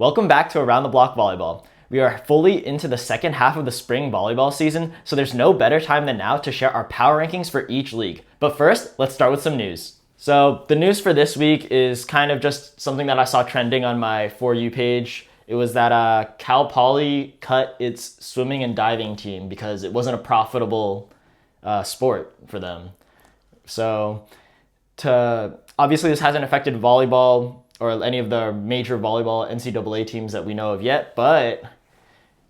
Welcome back to Around the Block Volleyball. We are fully into the second half of the spring volleyball season, so there's no better time than now to share our power rankings for each league. But first, let's start with some news. So the news for this week is kind of just something that I saw trending on my For You page. It was that Cal Poly cut its swimming and diving team because it wasn't a profitable sport for them. So obviously this hasn't affected volleyball or any of the major volleyball NCAA teams that we know of yet, but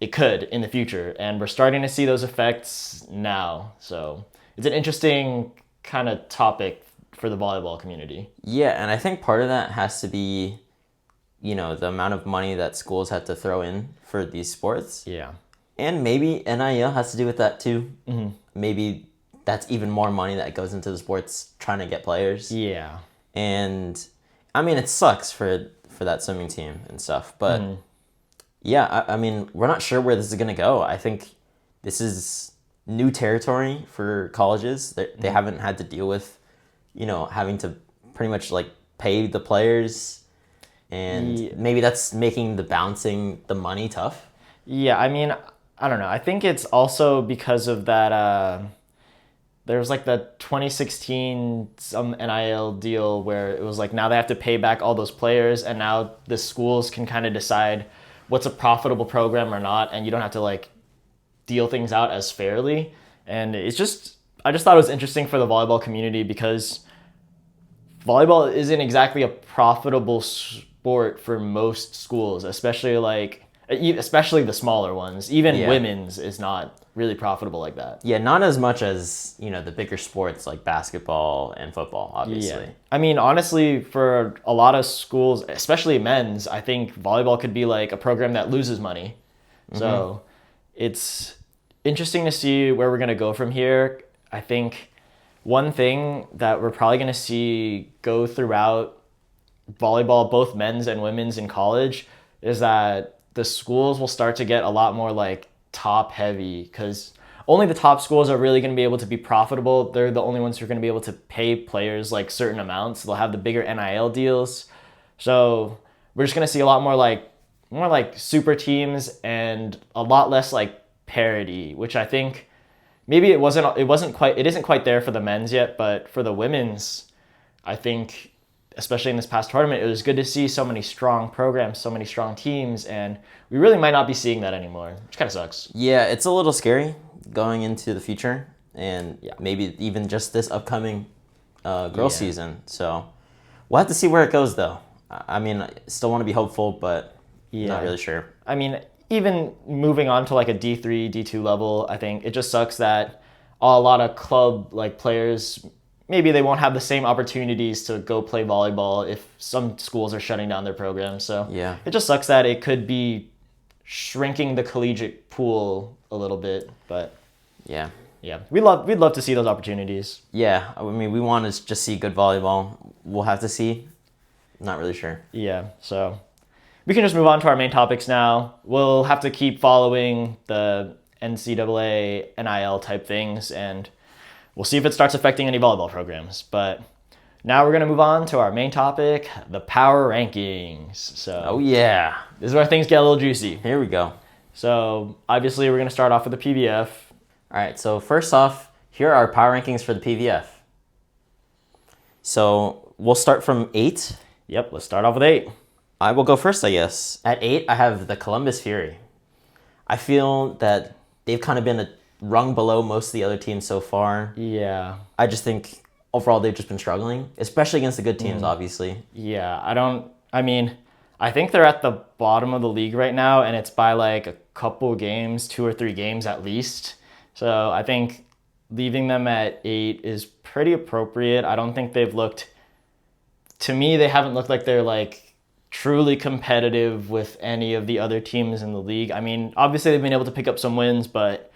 it could in the future. And we're starting to see those effects now. So it's an interesting kind of topic for the volleyball community. Yeah, and I think part of that has to be, the amount of money that schools have to throw in for these sports. Yeah. And maybe NIL has to do with that too. Mm-hmm. Maybe that's even more money that goes into the sports trying to get players. Yeah. And I mean, it sucks for that swimming team and stuff. But yeah, I mean, we're not sure where this is going to go. I think this is new territory for colleges. They haven't had to deal with, having to pretty much like pay the players. And maybe that's making the bouncing the money tough. Yeah, I mean, I don't know. I think it's also because of that... There's like the 2016 some NIL deal where it was like now they have to pay back all those players, and now the schools can kind of decide what's a profitable program or not, and you don't have to like deal things out as fairly. And I just thought it was interesting for the volleyball community because volleyball isn't exactly a profitable sport for most schools, especially the smaller ones. Even women's is not really profitable like that. Yeah, not as much as, the bigger sports like basketball and football, obviously. Yeah. I mean, honestly, for a lot of schools, especially men's, I think volleyball could be like a program that loses money. Mm-hmm. So it's interesting to see where we're going to go from here. I think one thing that we're probably going to see go throughout volleyball, both men's and women's in college, is that the schools will start to get a lot more like top heavy, because only the top schools are really going to be able to be profitable. They're the only ones who are going to be able to pay players like certain amounts. They'll have the bigger NIL deals. So we're just going to see a lot more like super teams and a lot less like parity, which I think maybe it isn't quite there for the men's yet, but for the women's, I think especially in this past tournament, it was good to see so many strong programs, so many strong teams, and we really might not be seeing that anymore, which kind of sucks. Yeah, it's a little scary going into the future, and maybe even just this upcoming girls' season. So we'll have to see where it goes, though. I mean, I still want to be hopeful, but not really sure. I mean, even moving on to like a D3, D2 level, I think it just sucks that a lot of club like players, maybe they won't have the same opportunities to go play volleyball if some schools are shutting down their programs. So it just sucks that it could be shrinking the collegiate pool a little bit. But we'd love to see those opportunities. Yeah, I mean, we want to just see good volleyball. We'll have to see. Not really sure. Yeah, so we can just move on to our main topics now. We'll have to keep following the NCAA, NIL type things, and we'll see if it starts affecting any volleyball programs. But now we're going to move on to our main topic, the power rankings. So, this is where things get a little juicy. Here we go. So, obviously, we're going to start off with the PVF. All right, so first off, here are our power rankings for the PVF. So, we'll start from 8. Yep, let's start off with 8. I will go first, I guess. At 8, I have the Columbus Fury. I feel that they've kind of been a rung below most of the other teams so far. Yeah. I just think overall they've just been struggling, especially against the good teams, obviously. Yeah, I think they're at the bottom of the league right now, and it's by like a couple games, 2 or 3 games at least. So I think leaving them at 8 is pretty appropriate. I don't think to me, they haven't looked like they're like truly competitive with any of the other teams in the league. I mean, obviously they've been able to pick up some wins, but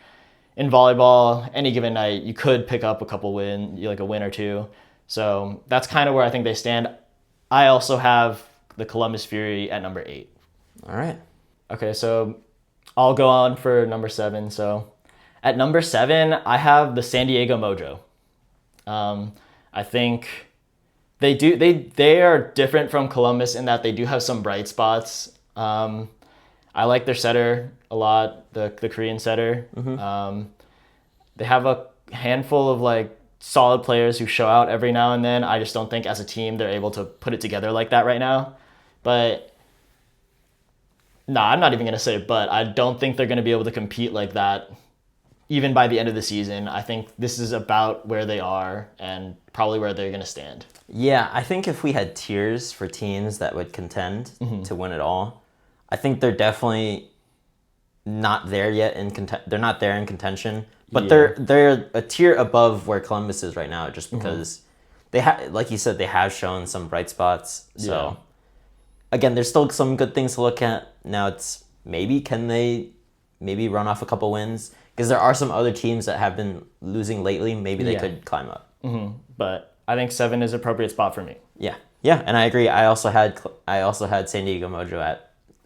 in volleyball, any given night, you could pick up a couple like a win or two. So that's kind of where I think they stand. I also have the Columbus Fury at number 8. All right. Okay, so I'll go on for number 7. So at number 7, I have the San Diego Mojo. I think they are different from Columbus in that they do have some bright spots. I like their setter a lot, the Korean setter. They have a handful of like solid players who show out every now and then. I just don't think as a team they're able to put it together like that right now. But no, I'm not even going to say but. I don't think they're going to be able to compete like that even by the end of the season. I think this is about where they are and probably where they're going to stand. Yeah, I think if we had tiers for teams that would contend to win it all, I think they're definitely not there yet they're not there in contention, but they're a tier above where Columbus is right now just because they like you said, they have shown some bright spots. So again, there's still some good things to look at. Now it's can they run off a couple wins? Because there are some other teams that have been losing lately. Maybe they could climb up. But I think 7 is an appropriate spot for me. Yeah, and I agree. I also had San Diego Mojo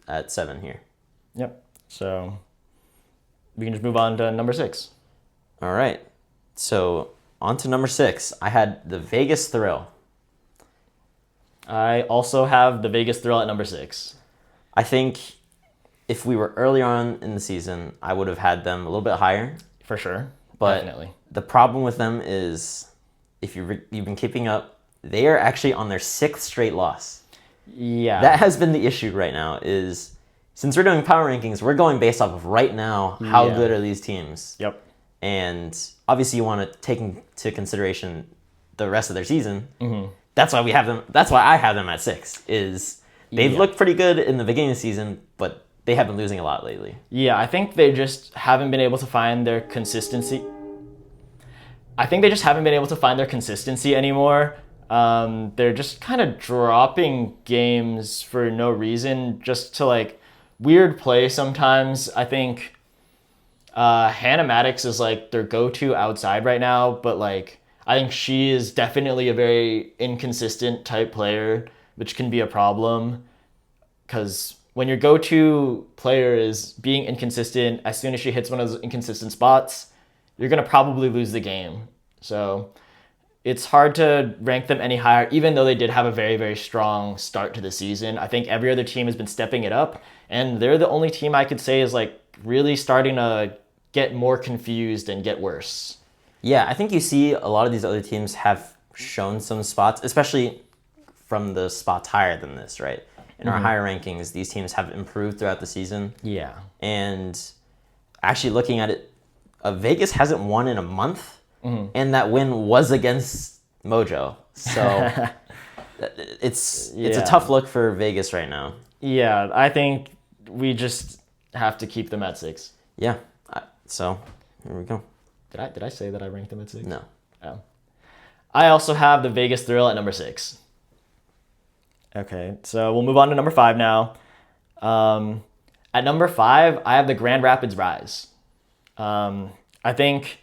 at 7 here. Yep. So we can just move on to number 6. All right. So on to number 6. I had the Vegas Thrill. I also have the Vegas Thrill at number 6. I think if we were earlier on in the season, I would have had them a little bit higher. For sure. But definitely. The problem with them is, if you've been keeping up, they are actually on their 6th straight loss. Yeah. That has been the issue right now is, since we're doing power rankings, we're going based off of right now, how good are these teams? Yep. And obviously you want to take into consideration the rest of their season. That's why we have them. That's why I have them at 6. Is they've looked pretty good in the beginning of the season, but they have been losing a lot lately. Yeah, I think they just haven't been able to find their consistency. Anymore. They're just kind of dropping games for no reason, just to like weird play sometimes. I think Hannah Maddox is like their go-to outside right now, but like I think she is definitely a very inconsistent type player, which can be a problem because when your go-to player is being inconsistent, as soon as she hits one of those inconsistent spots, you're going to probably lose the game. So it's hard to rank them any higher, even though they did have a very, very strong start to the season. I think every other team has been stepping it up, and they're the only team I could say is like really starting to get more confused and get worse. Yeah, I think you see a lot of these other teams have shown some spots, especially from the spots higher than this, right? In our higher rankings, these teams have improved throughout the season. Yeah. And actually looking at it, Vegas hasn't won in a month, and that win was against Mojo. So it's a tough look for Vegas right now. Yeah, I think we just have to keep them at 6. Yeah. So here we go. Did I say that I ranked them at 6? No. Oh. I also have the Vegas Thrill at number 6. Okay, so we'll move on to number 5 now. At number 5, I have the Grand Rapids Rise. I think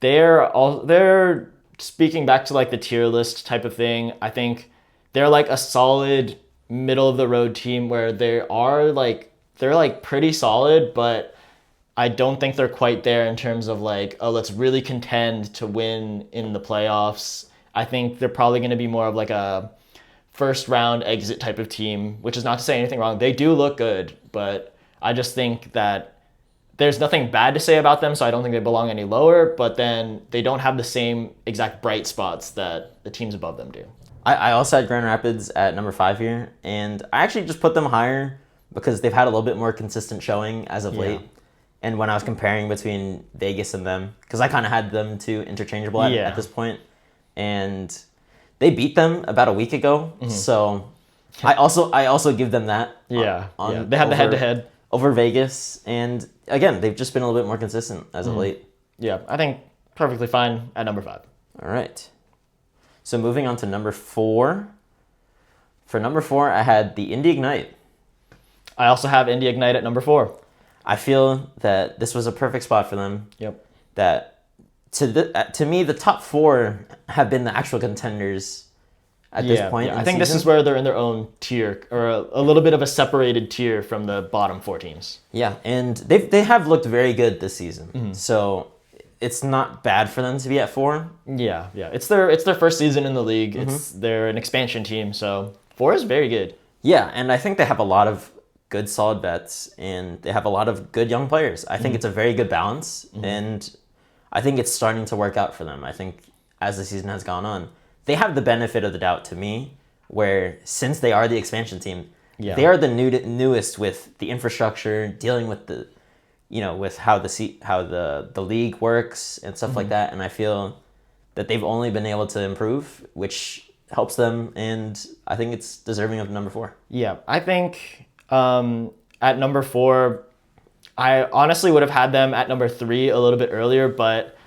they're speaking back to like the tier list type of thing. I think they're like a solid middle of the road team where they're pretty solid, but I don't think they're quite there in terms of like, oh, let's really contend to win in the playoffs. I think they're probably going to be more of like a first round exit type of team, which is not to say anything wrong. They do look good, but I just think that there's nothing bad to say about them, so I don't think they belong any lower, but then they don't have the same exact bright spots that the teams above them do. I also had Grand Rapids at number 5 here, and I actually just put them higher because they've had a little bit more consistent showing as of late. And when I was comparing between Vegas and them, because I kind of had them two interchangeable at this point, and they beat them about a week ago, so I also give them that. They had the head-to-head over Vegas, and again, they've just been a little bit more consistent as of late. Yeah, I think perfectly fine at number 5. All right. So moving on to number 4. For number 4, I had the Indy Ignite. I also have Indy Ignite at number 4. I feel that this was a perfect spot for them. Yep. That to me, the top 4 have been the actual contenders at this point. I think this is where they're in their own tier, or a little bit of a separated tier from the bottom 4 teams. Yeah, and they have looked very good this season. So it's not bad for them to be at 4. Yeah. It's their first season in the league. They're an expansion team, so 4 is very good. Yeah, and I think they have a lot of good solid vets, and they have a lot of good young players. I think it's a very good balance, and I think it's starting to work out for them. I think as the season has gone on, they have the benefit of the doubt to me, where since they are the expansion team, they are the newest with the infrastructure, dealing with the, with how the league works and stuff like that. And I feel that they've only been able to improve, which helps them, and I think it's deserving of number 4. Yeah, I think at number 4, I honestly would have had them at number 3 a little bit earlier, but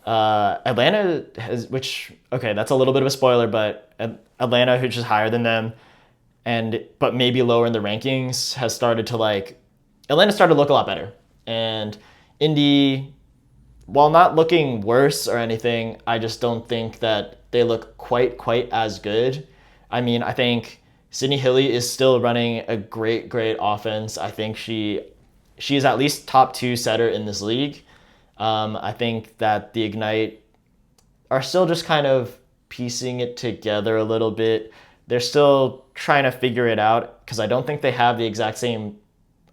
Atlanta has, that's a little bit of a spoiler, but Atlanta, which is higher than them, but maybe lower in the rankings, has started to Atlanta started to look a lot better. And Indy, while not looking worse or anything, I just don't think that they look quite as good. I mean, I think Sydney Hilly is still running a great offense. I think she is at least top 2 setter in this league. I think that the Ignite are still just kind of piecing it together a little bit. They're still trying to figure it out, because I don't think they have the exact same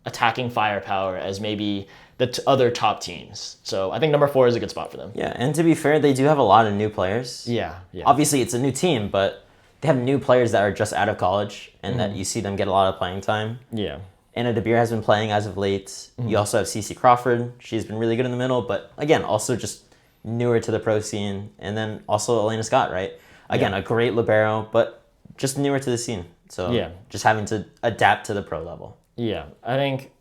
attacking firepower as maybe the other top teams. So I think number 4 is a good spot for them. Yeah, and to be fair, they do have a lot of new players. Yeah. Obviously, it's a new team, but they have new players that are just out of college, and that you see them get a lot of playing time. Yeah. Anna DeBeer has been playing as of late. You also have Cece Crawford. She's been really good in the middle, but again, also just newer to the pro scene. And then also Elena Scott, right? Again, a great libero, but just newer to the scene. So just having to adapt to the pro level. Yeah, I think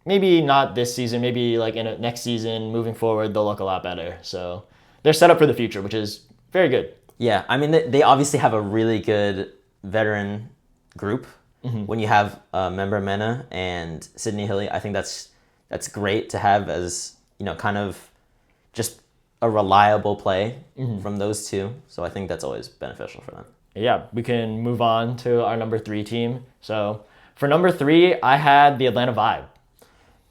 maybe not this season, maybe in next season, moving forward, they'll look a lot better. So they're set up for the future, which is very good. Yeah, I mean, they obviously have a really good veteran group. When you have Member Mena and Sydney Hilly, I think that's great to have as, kind of just a reliable play from those two. So I think that's always beneficial for them. Yeah, we can move on to our number 3 team. So for number 3, I had the Atlanta Vibe.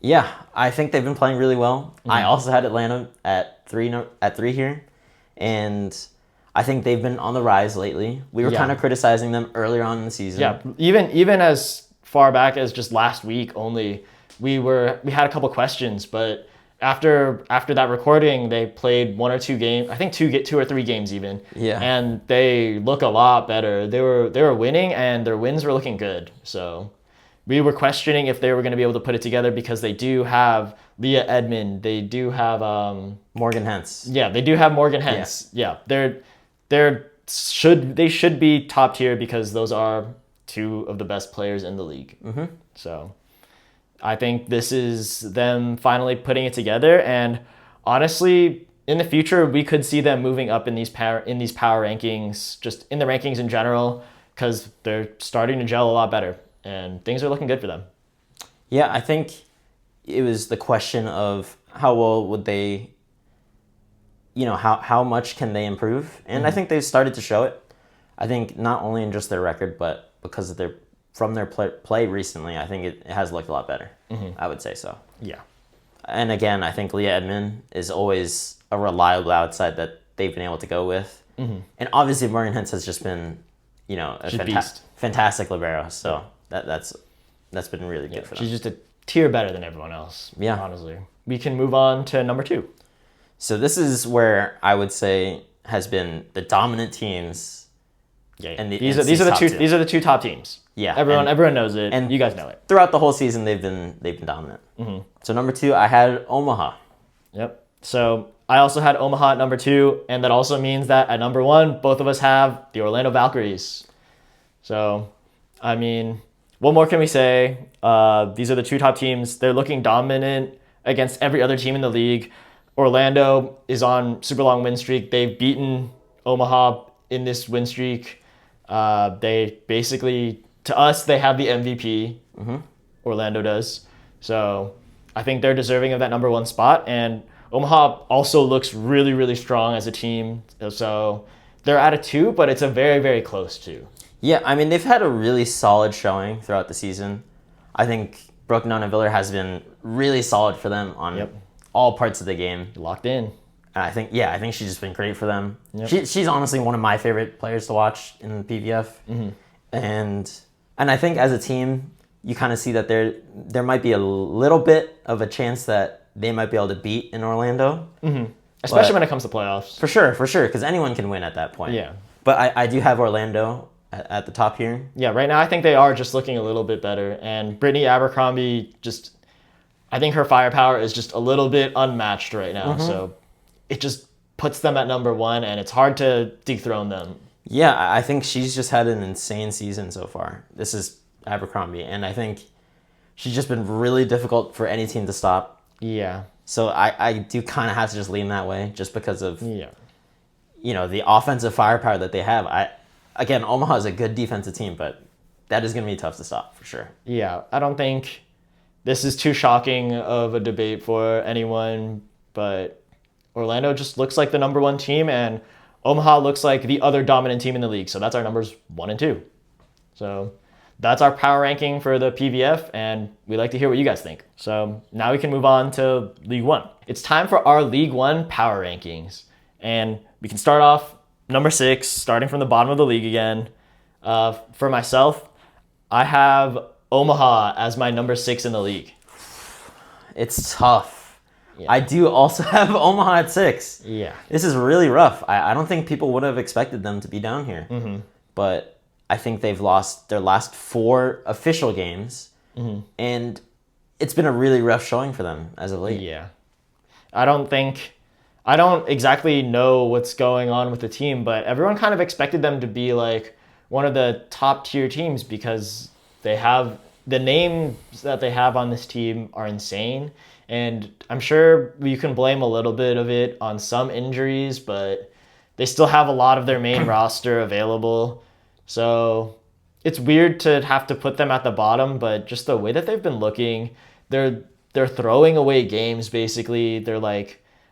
Yeah, I think they've been playing really well. I also had Atlanta at 3 here, and I think they've been on the rise lately. We were kind of criticizing them earlier on in the season. Yeah, even as far back as just last week only, we had a couple questions, but after that recording, they played 1 or 2 games. I think 2 or 3 games even. Yeah. And they look a lot better. They were winning, and their wins were looking good. So we were questioning if they were going to be able to put it together, because they do have Leah Edmond. They do have Morgan Hentz. Yeah, they do have Morgan Hentz. Yeah, they should be top tier, because those are 2 of the best players in the league. So I think this is them finally putting it together, and honestly, in the future, we could see them moving up in these power rankings, just in the rankings in general, because they're starting to gel a lot better, and things are looking good for them. Yeah, I think it was the question of how well would they, how much can they improve? And I think they've started to show it. I think not only in just their record, but because of their play recently, I think it has looked a lot better. I would say so. Yeah. And again, I think Leah Edmond is always a reliable outside that they've been able to go with. And obviously Morgan Hentz has just been, a fantastic libero. So that's been really good for them. She's just a tier better than everyone else. Yeah. Honestly. We can move on to number 2. So this is where I would say has been the dominant teams. Yeah. And these are the 2 top teams. Yeah. Everyone knows it, and you guys know it. Throughout the whole season, they've been dominant. So number 2, I had Omaha. Yep. So I also had Omaha at number 2, and that also means that at number 1, both of us have the Orlando Valkyries. So, I mean, what more can we say? These are the 2 top teams. They're looking dominant against every other team in the league. Orlando is on super long win streak. They've beaten Omaha in this win streak. They basically, to us, they have the MVP. Orlando does. So I think they're deserving of that number 1 spot. And Omaha also looks really, really strong as a team. So they're at a 2, but it's a very, very close 2. Yeah, I mean, they've had a really solid showing throughout the season. I think Brooke Nona-Viller has been really solid for them on all parts of the game. Locked in. And I think she's just been great for them. She's honestly one of my favorite players to watch in the PVF. And I think as a team, you kind of see that there might be a little bit of a chance that they might be able to beat in Orlando. Especially when it comes to playoffs. For sure, because anyone can win at that point. Yeah. But I do have Orlando at the top here. Yeah, right now I think they are just looking a little bit better. And Brittany Abercrombie I think her firepower is just a little bit unmatched right now. So it just puts them at number 1, and it's hard to dethrone them. Yeah, I think she's just had an insane season so far. This is Abercrombie, and I think she's just been really difficult for any team to stop. Yeah. So I do kind of have to just lean that way just because of Yeah. The offensive firepower that they have. Again, Omaha is a good defensive team, but that is going to be tough to stop for sure. Yeah, I don't think this is too shocking of a debate for anyone, but Orlando just looks like the number 1 team, and Omaha looks like the other dominant team in the league. So that's our numbers 1 and 2. So that's our power ranking for the PVF, and we'd like to hear what you guys think. So now we can move on to League 1. It's time for our League 1 power rankings. And we can start off number 6, starting from the bottom of the league again. For myself, I have Omaha as my number 6 in the league. It's tough. Yeah. I do also have Omaha at 6. Yeah. This is really rough. I don't think people would have expected them to be down here. But I think they've lost their last 4 official games. And it's been a really rough showing for them as of late. Yeah. I don't exactly know what's going on with the team, but everyone kind of expected them to be like one of the top tier teams because they have the names that they have on this team are insane. And I'm sure you can blame a little bit of it on some injuries, but they still have a lot of their main roster available. So it's weird to have to put them at the bottom, but just the way that they've been looking, they're throwing away games basically. They're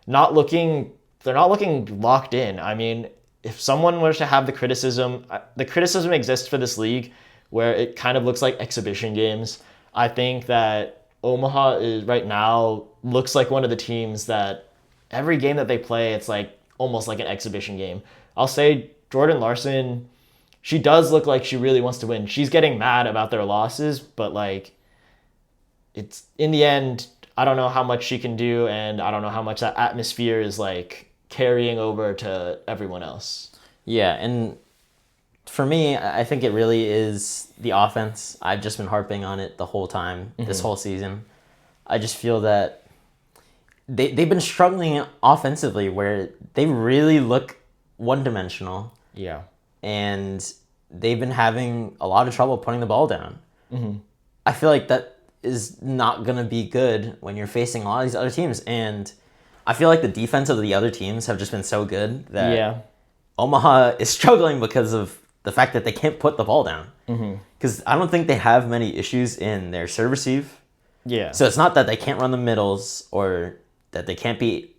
not looking locked in. I mean, if someone was to have the criticism exists for this league where it kind of looks like exhibition games. I think that Omaha is right now looks like one of the teams that every game that they play, it's like almost like an exhibition game. I'll say Jordan Larson, she does look like she really wants to win. She's getting mad about their losses, but it's in the end, I don't know how much she can do, and I don't know how much that atmosphere is carrying over to everyone else. Yeah, and for me, I think it really is the offense. I've just been harping on it the whole time, this whole season. I just feel that they've been struggling offensively where they really look one-dimensional. Yeah. And they've been having a lot of trouble putting the ball down. I feel like that is not going to be good when you're facing a lot of these other teams. And I feel like the defense of the other teams have just been so good that Omaha is struggling because of the fact that they can't put the ball down. Because I don't think they have many issues in their serve receive. Yeah. So it's not that they can't run the middles or that they can't be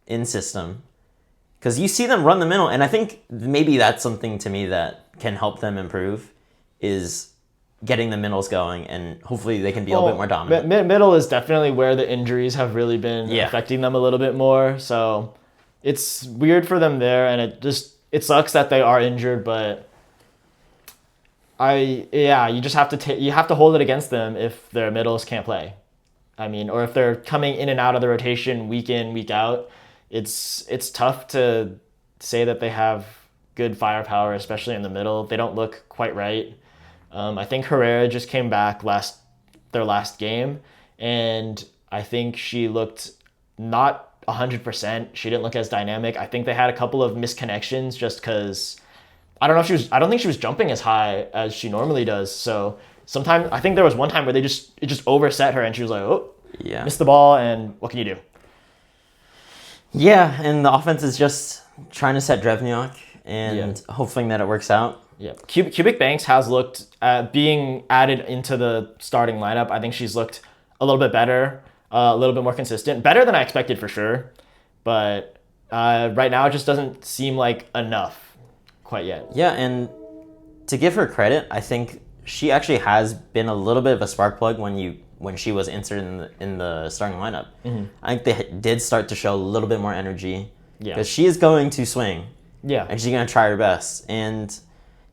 in system. Because you see them run the middle, and I think maybe that's something to me that can help them improve is getting the middles going, and hopefully they can be a little bit more dominant. Middle is definitely where the injuries have really been affecting them a little bit more. So it's weird for them there, and it sucks that they are injured, but you just have to you have to hold it against them if their middles can't play. I mean, or if they're coming in and out of the rotation week in, week out. It's tough to say that they have good firepower, especially in the middle. They don't look quite right. I think Herrera just came back their last game, and I think she looked not 100%. She didn't look as dynamic. I think they had a couple of misconnections just because I don't think she was jumping as high as she normally does. So sometimes I think there was one time where it just overset her, and she was like, missed the ball, and what can you do? Yeah, and the offense is just trying to set Drevniak and hoping that it works out. Yeah, Cubic Banks has looked being added into the starting lineup. I think she's looked a little bit better, a little bit more consistent, better than I expected for sure. But right now, it just doesn't seem like enough quite yet. Yeah, and to give her credit, I think she actually has been a little bit of a spark plug when she was inserted in the starting lineup. I think they did start to show a little bit more energy because she is going to swing. Yeah, and she's going to try her best. And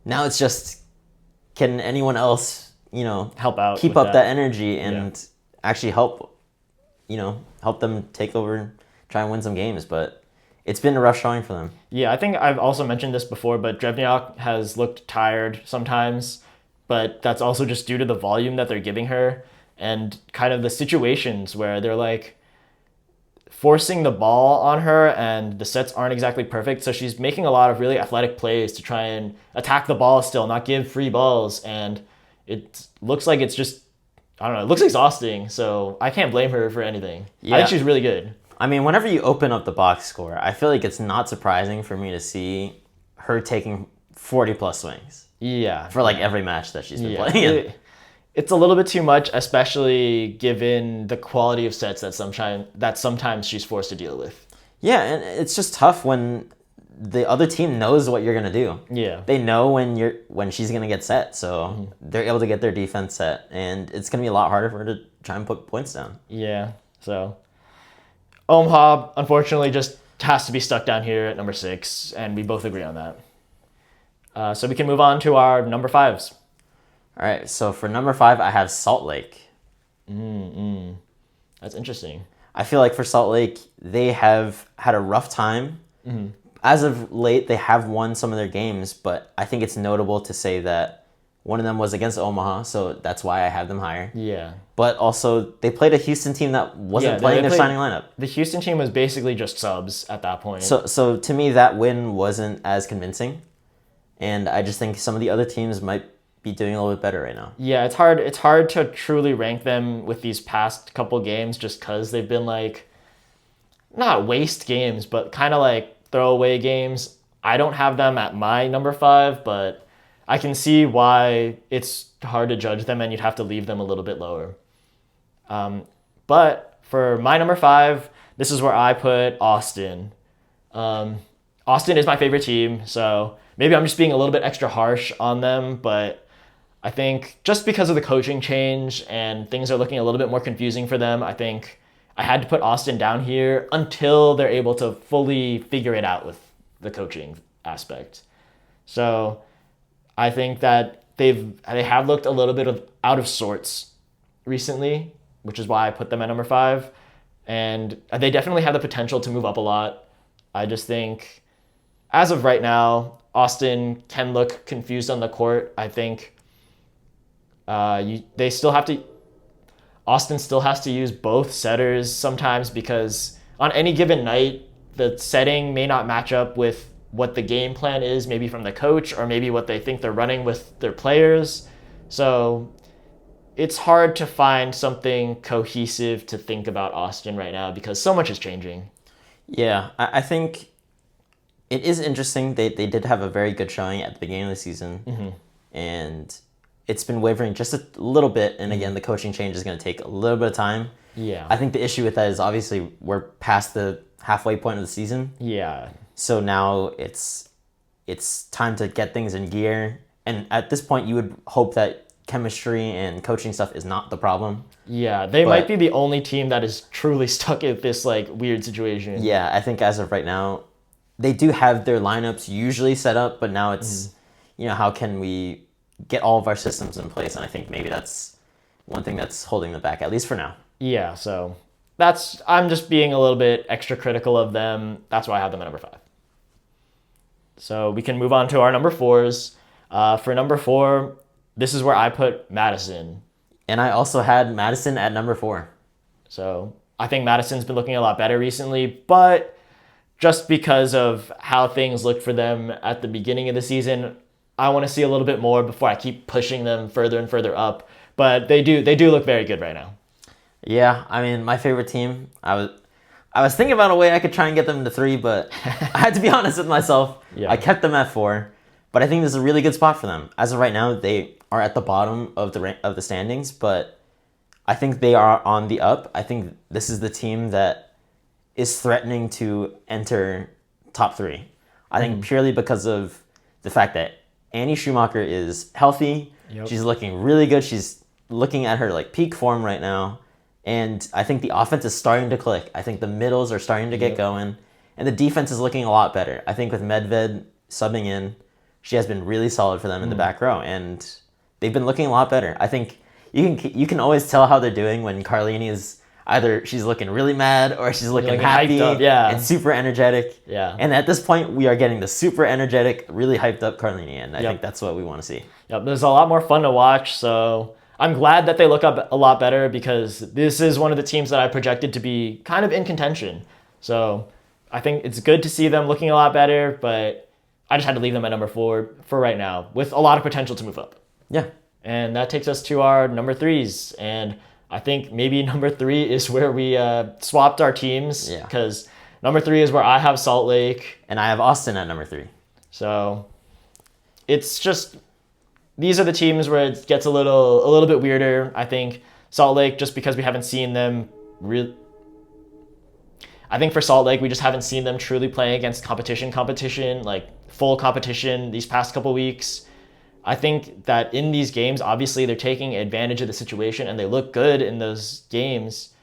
now it's just, can anyone else help out, keep with up that energy and Yeah. actually help them take over and try and win some games. But it's been a rough showing for them. Yeah, I think I've also mentioned this before, but Drevniak has looked tired sometimes, but that's also just due to the volume that they're giving her and kind of the situations where they're like forcing the ball on her and the sets aren't exactly perfect. So she's making a lot of really athletic plays to try and attack the ball still, not give free balls. And it looks like it's just, I don't know, it looks exhausting. So I can't blame her for anything. I think she's really good. I mean, whenever you open up the box score, I feel like it's not surprising for me to see her taking 40+ swings. Yeah. For like every match that she's been playing in. It's a little bit too much, especially given the quality of sets that sometimes she's forced to deal with. Yeah, and it's just tough when the other team knows what you're gonna do. Yeah. They know when she's gonna get set, so they're able to get their defense set, and it's gonna be a lot harder for her to try and put points down. Yeah. So Omaha, unfortunately, just has to be stuck down here at number 6, and we both agree on that. So we can move on to our number 5s. All right, so for number 5, I have Salt Lake. That's interesting. I feel like for Salt Lake, they have had a rough time. As of late, they have won some of their games, but I think it's notable to say that one of them was against Omaha, so that's why I have them higher. Yeah. But also, they played a Houston team that wasn't playing their starting lineup. The Houston team was basically just subs at that point. So to me, that win wasn't as convincing, and I just think some of the other teams might be doing a little bit better right now. Yeah, it's hard. It's hard to truly rank them with these past couple games just because they've been like, not waste games, but kind of like throwaway games. I don't have them at my number 5, but I can see why it's hard to judge them and you'd have to leave them a little bit lower. But for my number 5, this is where I put Austin. Austin is my favorite team, so maybe I'm just being a little bit extra harsh on them, but I think just because of the coaching change and things are looking a little bit more confusing for them, I think I had to put Austin down here until they're able to fully figure it out with the coaching aspect. So I think that they have looked a little bit out of sorts recently, which is why I put them at number 5. And they definitely have the potential to move up a lot. I just think as of right now, Austin can look confused on the court. I think Austin still has to use both setters sometimes because on any given night, the setting may not match up with what the game plan is, maybe from the coach or maybe what they think they're running with their players. So it's hard to find something cohesive to think about Austin right now because so much is changing. Yeah, I think it is interesting. They did have a very good showing at the beginning of the season, and it's been wavering just a little bit. And again, the coaching change is going to take a little bit of time. Yeah. I think the issue with that is obviously we're past the halfway point of the season. Yeah. So now it's time to get things in gear. And at this point, you would hope that chemistry and coaching stuff is not the problem. Yeah, they might be the only team that is truly stuck in this like weird situation. Yeah, I think as of right now, they do have their lineups usually set up, but now it's, how can we get all of our systems in place? And I think maybe that's one thing that's holding them back, at least for now. Yeah, so I'm just being a little bit extra critical of them. That's why I have them at number 5. So we can move on to our number 4s. For number 4, this is where I put Madison. And I also had Madison at number 4. So I think Madison's been looking a lot better recently, but just because of how things looked for them at the beginning of the season, I want to see a little bit more before I keep pushing them further and further up. But they do look very good right now. Yeah, I mean, my favorite team, I was thinking about a way I could try and get them to 3, but I had to be honest with myself. Yeah. I kept them at 4, but I think this is a really good spot for them. As of right now, they are at the bottom of the standings, but I think they are on the up. I think this is the team that is threatening to enter top 3. I think purely because of the fact that Annie Schumacher is healthy. Yep. She's looking really good. She's looking at her like peak form right now. And I think the offense is starting to click. I think the middles are starting to get going. And the defense is looking a lot better. I think with Medved subbing in, she has been really solid for them in the back row. And they've been looking a lot better. I think you can always tell how they're doing when Carlini is either she's looking really mad or she's looking happy hyped up, yeah. and super energetic. Yeah. And at this point, we are getting the super energetic, really hyped up Carlini, and I think that's what we want to see. Yep, there's a lot more fun to watch, so I'm glad that they look up a lot better because this is one of the teams that I projected to be kind of in contention. So I think it's good to see them looking a lot better, but I just had to leave them at number 4 for right now with a lot of potential to move up. Yeah. And that takes us to our number 3s. And I think maybe number 3 is where we swapped our teams because number 3 is where I have Salt Lake. And I have Austin at number 3. So it's just, these are the teams where it gets a little bit weirder. I think Salt Lake, just because we haven't seen them I think for Salt Lake, we just haven't seen them truly playing against competition, like full competition these past couple weeks. I think that in these games, obviously they're taking advantage of the situation and they look good in those games.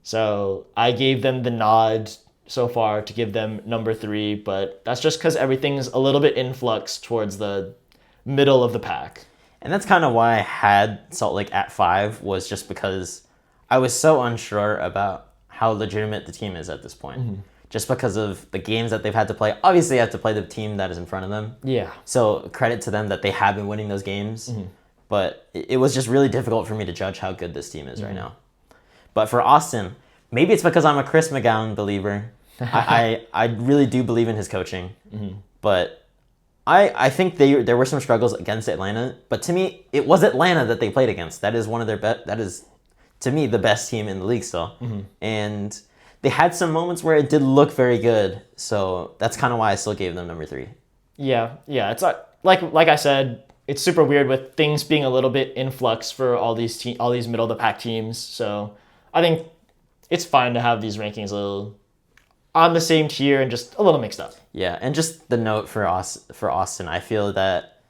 So I gave them the nod so far to give them number 3, but that's just because everything's a little bit in flux towards the middle of the pack. And that's kind of why I had Salt Lake at 5, was just because I was so unsure about how legitimate the team is at this point. Just because of the games that they've had to play. Obviously, they have to play the team that is in front of them. Yeah. So credit to them that they have been winning those games. But it was just really difficult for me to judge how good this team is right now. But for Austin, maybe it's because I'm a Chris McGowan believer. I really do believe in his coaching. But I think there were some struggles against Atlanta. But to me, it was Atlanta that they played against. That is one of their that is, to me, the best team in the league still. And they had some moments where it did look very good. So that's kind of why I still gave them number 3. Yeah. It's like I said, it's super weird with things being a little bit in flux for all these middle of the pack teams. So I think it's fine to have these rankings a little on the same tier and just a little mixed up. Yeah, and just the note for Austin, I feel that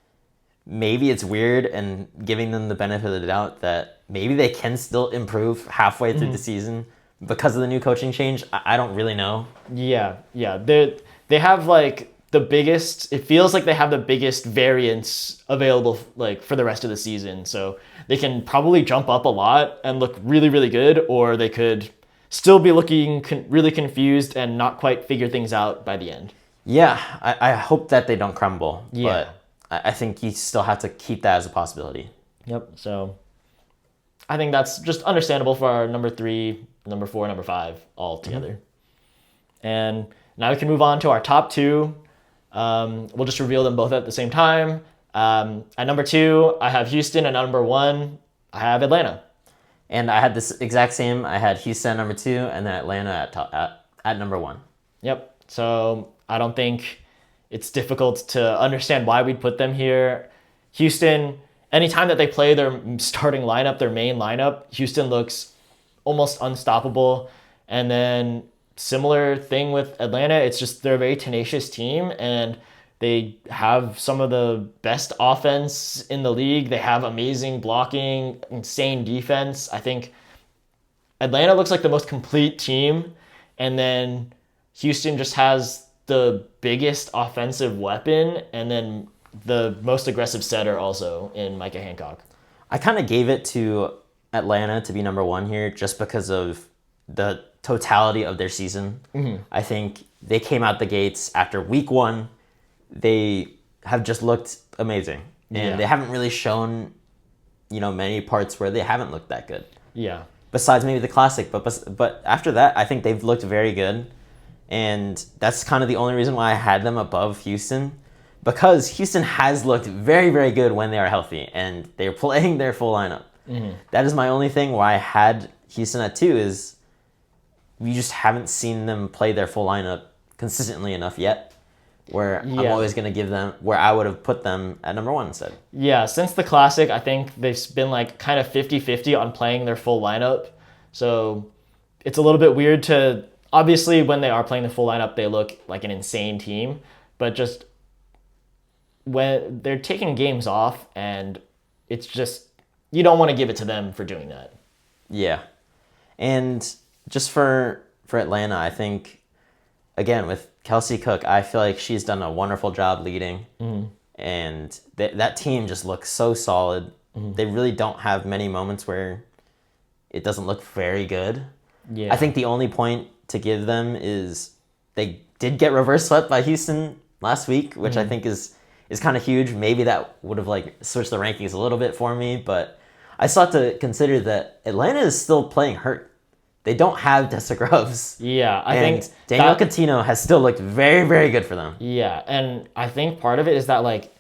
maybe it's weird and giving them the benefit of the doubt that maybe they can still improve halfway through the season because of the new coaching change. I don't really know. Yeah. They have like the biggest, it feels like they have the biggest variance available like for the rest of the season. So they can probably jump up a lot and look really, really good, or they could still be looking really confused and not quite figure things out by the end. Yeah, I hope that they don't crumble. Yeah. But I think you still have to keep that as a possibility. Yep. So I think that's just understandable for our number 3, number 4, number 5 all together. And now we can move on to our top 2. We'll just reveal them both at the same time. At number 2, I have Houston, and number 1, I have Atlanta. And I had this exact same. I had Houston at number 2, and then Atlanta at number 1. Yep. So I don't think it's difficult to understand why we'd put them here. Houston, anytime that they play their starting lineup, their main lineup, Houston looks almost unstoppable. And then similar thing with Atlanta, it's just they're a very tenacious team, and they have some of the best offense in the league. They have amazing blocking, insane defense. I think Atlanta looks like the most complete team, and then Houston just has the biggest offensive weapon, and then the most aggressive setter also in Micah Hancock. I kind of gave it to Atlanta to be number 1 here just because of the totality of their season. I think they came out the gates after week 1. They have just looked amazing. And they haven't really shown, many parts where they haven't looked that good. Yeah. Besides maybe the Classic. But after that, I think they've looked very good. And that's kind of the only reason why I had them above Houston. Because Houston has looked very, very good when they are healthy. And they're playing their full lineup. That is my only thing why I had Houston at 2 is we just haven't seen them play their full lineup consistently enough yet. Where I'm always going to give them, where I would have put them at number 1 instead. Yeah, since the Classic, I think they've been like kind of 50-50 on playing their full lineup. So it's a little bit weird to, obviously when they are playing the full lineup, they look like an insane team. But just when they're taking games off, and it's just, you don't want to give it to them for doing that. Yeah. And just for Atlanta, I think, again, with Kelsey Cook, I feel like she's done a wonderful job leading. And that team just looks so solid. They really don't have many moments where it doesn't look very good. Yeah. I think the only point to give them is they did get reverse swept by Houston last week, which I think is kind of huge. Maybe that would have like switched the rankings a little bit for me, but I still have to consider that Atlanta is still playing hurt. They don't have Tessa Groves. Yeah, I And think Danielle Coutinho has still looked very, very good for them. Yeah, and I think part of it is that like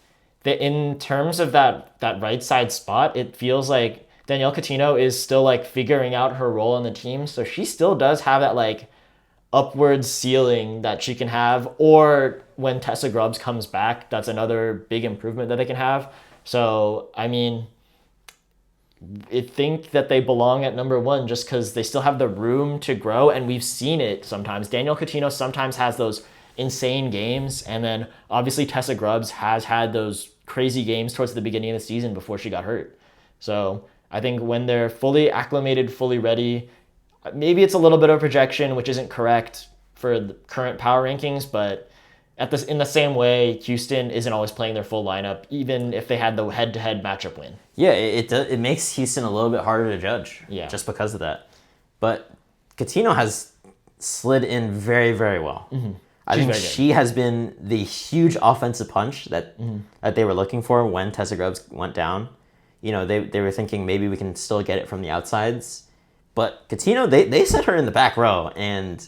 in terms of that right side spot, it feels like Danielle Coutinho is still like figuring out her role in the team, so she still does have that like upward ceiling that she can have, or when Tessa Grubbs comes back, that's another big improvement that they can have. So, I mean, I think that they belong at number one just because they still have the room to grow, and we've seen it sometimes. Danielle Coutinho sometimes has those insane games, and then obviously Tessa Grubbs has had those crazy games towards the beginning of the season before she got hurt. So I think when they're fully acclimated, fully ready, maybe it's a little bit of projection, which isn't correct for the current power rankings, but in the same way, Houston isn't always playing their full lineup, even if they had the head-to-head matchup win. Yeah, it makes Houston a little bit harder to judge just because of that. But Coutinho has slid in very, very well. I think she has been the huge offensive punch that they were looking for when Tessa Grubbs went down. You know, they were thinking maybe we can still get it from the outsides. But Coutinho, they set her in the back row, and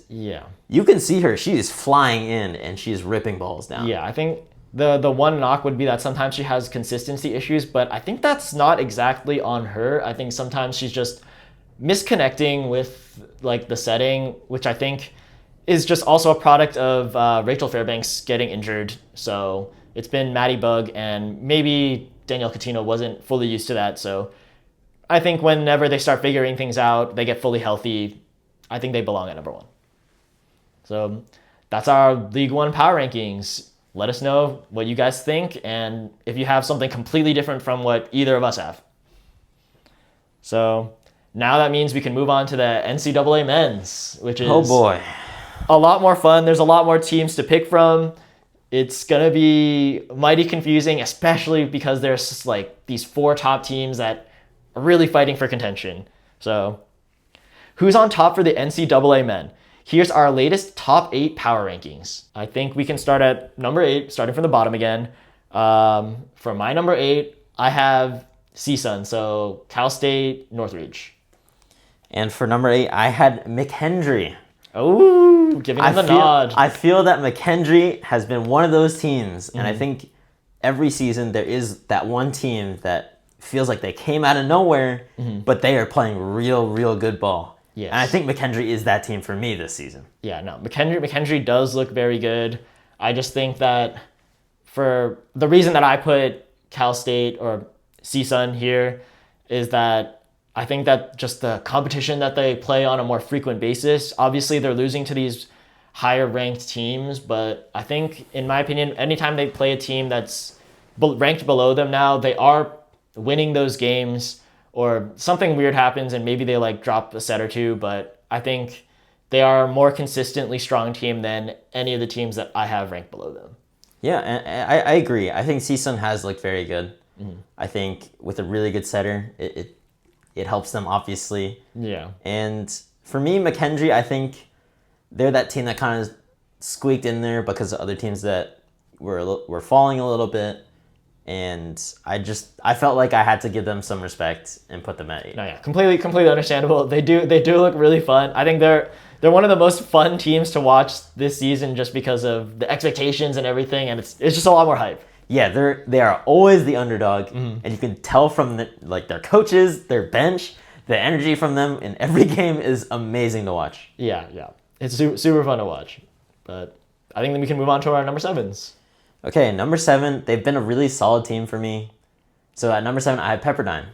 you can see her. She is flying in, and she is ripping balls down. Yeah, I think the one knock would be that sometimes she has consistency issues, but I think that's not exactly on her. I think sometimes she's just misconnecting with like the setting, which I think is just also a product of Rachel Fairbanks getting injured. So it's been Maddie Bug, and maybe Danielle Coutinho wasn't fully used to that. So I think whenever they start figuring things out, they get fully healthy, I think they belong at number one. So that's our League One power rankings. Let us know what you guys think, and if you have something completely different from what either of us have. So now that means we can move on to the NCAA men's, which is oh boy, a lot more fun. There's a lot more teams to pick from. It's going to be mighty confusing, especially because there's just like these four top teams that are really fighting for contention. So who's on top for the NCAA men? Here's our latest top 8 power rankings. I think we can start at number 8, starting from the bottom again. For my number 8, I have CSUN, so Cal State Northridge. And for number 8, I had McHenry. Oh, giving them the nod. I feel that McHenry has been one of those teams, and I think every season there is that one team that feels like they came out of nowhere, but they are playing real good ball. Yes. And I think McHenry is that team for me this season. Yeah, no, McHenry does look very good. I just think that for the reason that I put Cal State or CSUN here is that I think that just the competition that they play on a more frequent basis, obviously they're losing to these higher ranked teams, but I think, in my opinion, anytime they play a team that's ranked below them now, they are winning those games, or something weird happens and maybe they like drop a set or two, but I think they are a more consistently strong team than any of the teams that I have ranked below them. Yeah, and I agree. I think CSUN has looked very good. I think with a really good setter, it helps them, obviously. Yeah. And for me, McHenry, I think they're that team that kind of squeaked in there because of other teams that were falling a little bit. And I felt like I had to give them some respect and put them at 8. No, yeah, completely understandable. They do look really fun. I think they're one of the most fun teams to watch this season just because of the expectations and everything, and it's just a lot more hype. Yeah, they are always the underdog, and you can tell from their coaches, their bench, the energy from them in every game is amazing to watch. Yeah, it's super fun to watch. But I think then we can move on to our number 7s. Okay, number 7, they've been a really solid team for me. So at number 7, I have Pepperdine.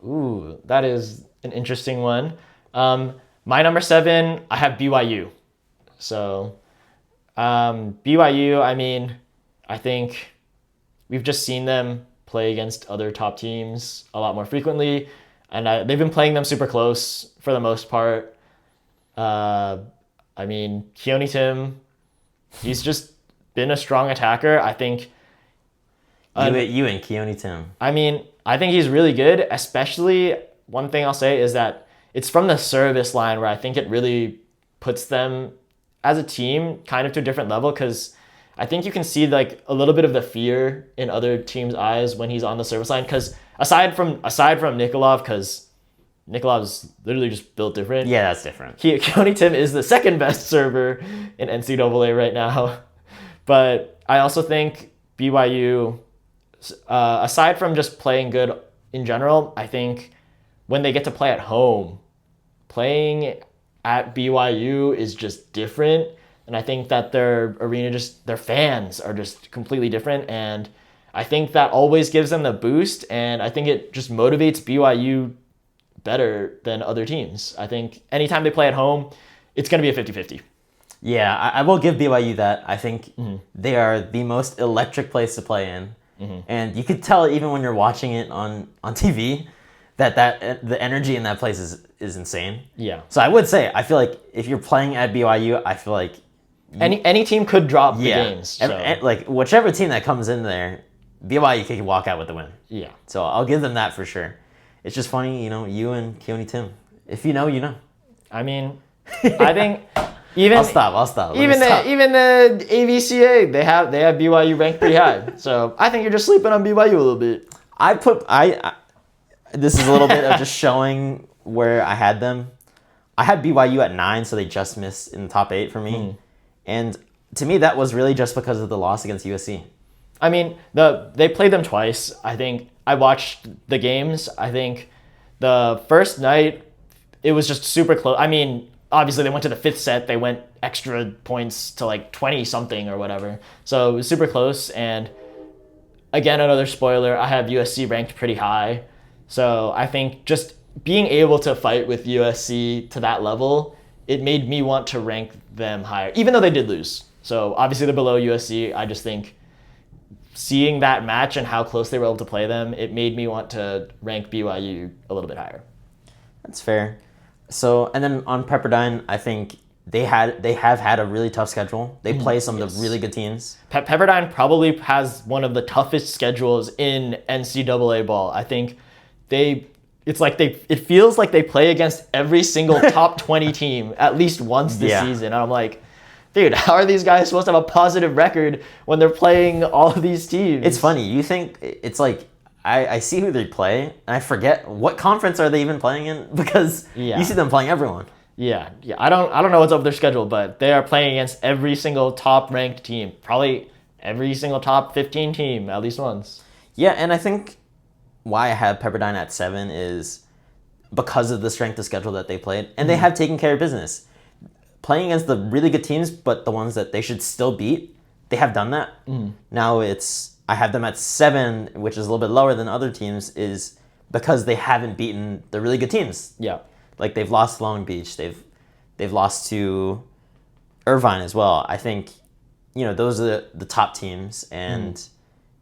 Ooh, that is an interesting one. My number 7, I have BYU. So BYU, I mean, I think we've just seen them play against other top teams a lot more frequently, and they've been playing them super close for the most part. I mean, Keone Tim, he's just been a strong attacker. I think You and Keone Tim. I mean, I think he's really good, especially one thing I'll say is that it's from the service line where I think it really puts them as a team kind of to a different level, because I think you can see like a little bit of the fear in other teams' eyes when he's on the service line, because aside from Nikolov, because Nikolov's literally just built different. Yeah, that's different. Keone Tim is the second best server in NCAA right now. But I also think BYU, aside from just playing good in general, I think when they get to play at home, playing at BYU is just different. And I think that their arena, their fans are just completely different. And I think that always gives them the boost. And I think it just motivates BYU better than other teams. I think anytime they play at home, it's going to be a 50-50. Yeah, I will give BYU that. I think they are the most electric place to play in. And you could tell even when you're watching it on TV that the energy in that place is insane. Yeah. So I would say, I feel like if you're playing at BYU, I feel like any team could drop the games. So. Like whichever team that comes in there, BYU can walk out with the win. Yeah. So I'll give them that for sure. It's just funny, you and Keone Tim. If you know, you know. I mean, I think even I'll stop. Even the AVCA, they have BYU ranked pretty high. So I think you're just sleeping on BYU a little bit. This is a little bit of just showing where I had them. I had BYU at 9, so they just missed in the top 8 for me. And to me, that was really just because of the loss against USC. I mean, they played them twice. I think I watched the games. I think the first night, it was just super close. I mean, obviously, they went to the 5th set. They went extra points to like 20-something or whatever. So it was super close. And again, another spoiler, I have USC ranked pretty high. So I think just being able to fight with USC to that level, it made me want to rank them higher, even though they did lose. So obviously they're below USC. I just think seeing that match and how close they were able to play them, it made me want to rank BYU a little bit higher. That's fair. So, and then on Pepperdine, I think they have had a really tough schedule. They play some of the really good teams. Pepperdine probably has one of the toughest schedules in NCAA ball. I think it feels like they play against every single top 20 team at least once this season. And I'm like, dude, how are these guys supposed to have a positive record when they're playing all of these teams? It's funny. You think it's like, I see who they play, and I forget what conference are they even playing in, because you see them playing everyone. Yeah. I don't know what's up with their schedule, but they are playing against every single top ranked team, probably every single top 15 team at least once. Yeah, and I think why I have Pepperdine at 7 is because of the strength of schedule that they played, and they have taken care of business. Playing against the really good teams, but the ones that they should still beat, they have done that. Now I have them at 7, which is a little bit lower than other teams, is because they haven't beaten the really good teams. Yeah. Like they've lost to Long Beach, they've lost to Irvine as well. I think, those are the top teams, and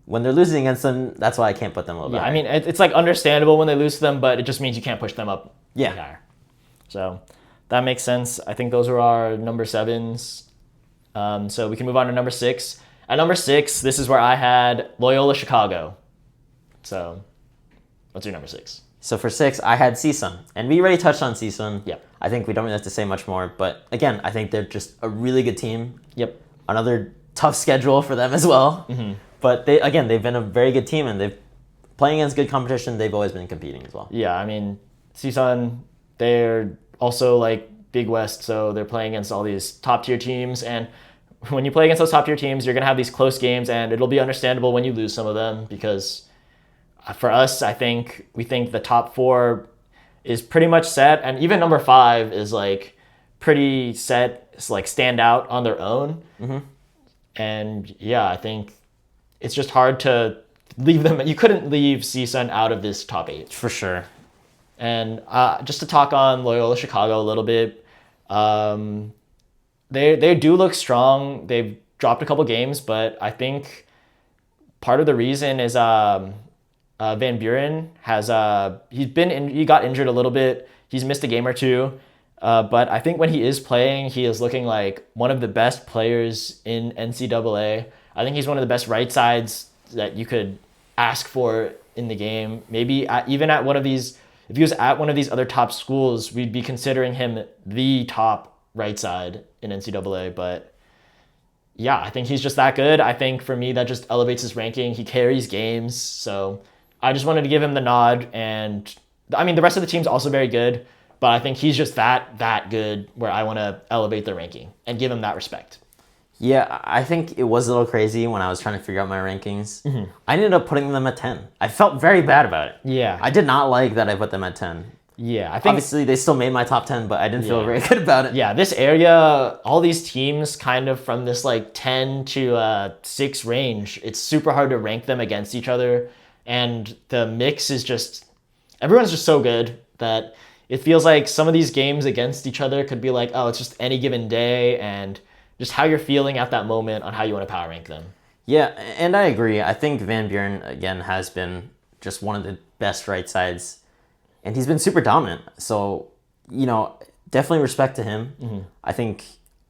when they're losing against them, that's why I can't put them a little bit higher. I mean, it's like understandable when they lose to them, but it just means you can't push them up higher. So that makes sense. I think those are our number 7s. So we can move on to number 6. At number 6, this is where I had Loyola Chicago. So what's your number 6? So for 6, I had CSUN. And we already touched on CSUN. Yep. I think we don't really have to say much more. But again, I think they're just a really good team. Yep. Another tough schedule for them as well. But they've been a very good team, and they've playing against good competition. They've always been competing as well. Yeah, I mean, CSUN, they're also like Big West, so they're playing against all these top tier teams. And when you play against those top tier teams, you're gonna have these close games, and it'll be understandable when you lose some of them, because for us, we think the top 4 is pretty much set, and even number 5 is like pretty set. It's like stand out on their own. And yeah, I think it's just hard to leave them. You couldn't leave CSUN out of this top 8 for sure. And just to talk on Loyola Chicago a little bit, they do look strong. They've dropped a couple games, but I think part of the reason is Van Buren has he got injured a little bit. He's missed a game or two, but I think when he is playing, he is looking like one of the best players in NCAA. I think he's one of the best right side best that you could ask for in the game. Maybe even at one of these, if he was at one of these other top schools, we'd be considering him the top right side in NCAA. But yeah, I think he's just that good. I think for me, that just elevates his ranking. He carries games. So I just wanted to give him the nod. And I mean, the rest of the team's also very good, but I think he's just that good where I want to elevate the ranking and give him that respect. Yeah, I think it was a little crazy when I was trying to figure out my rankings. I ended up putting them at 10. I felt very bad about it. Yeah. I did not like that I put them at 10. Yeah, I think obviously they still made my top 10, but I didn't feel very good about it. Yeah, this area, all these teams kind of from this like 10 to 6 range, it's super hard to rank them against each other. And the mix is just, everyone's just so good that it feels like some of these games against each other could be like, oh, it's just any given day and just how you're feeling at that moment on how you want to power rank them. Yeah, and I agree. I think Van Buren, again, has been just one of the best right sides. And he's been super dominant. So, definitely respect to him. I think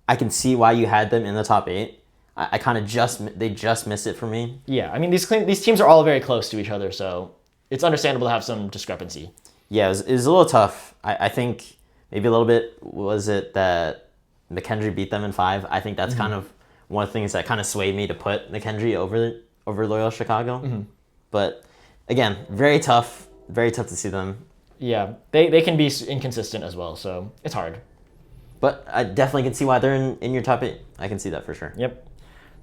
I can see why you had them in the top 8. I kind of they just missed it for me. Yeah, I mean, these teams are all very close to each other, so it's understandable to have some discrepancy. Yeah, it was a little tough. I think maybe a little bit was it that McKendree beat them in 5. I think that's kind of one of the things that kind of swayed me to put McKendree over Loyola Chicago. But again, very tough to see them. Yeah, they can be inconsistent as well, so it's hard. But I definitely can see why they're in your top 8. I can see that for sure. Yep.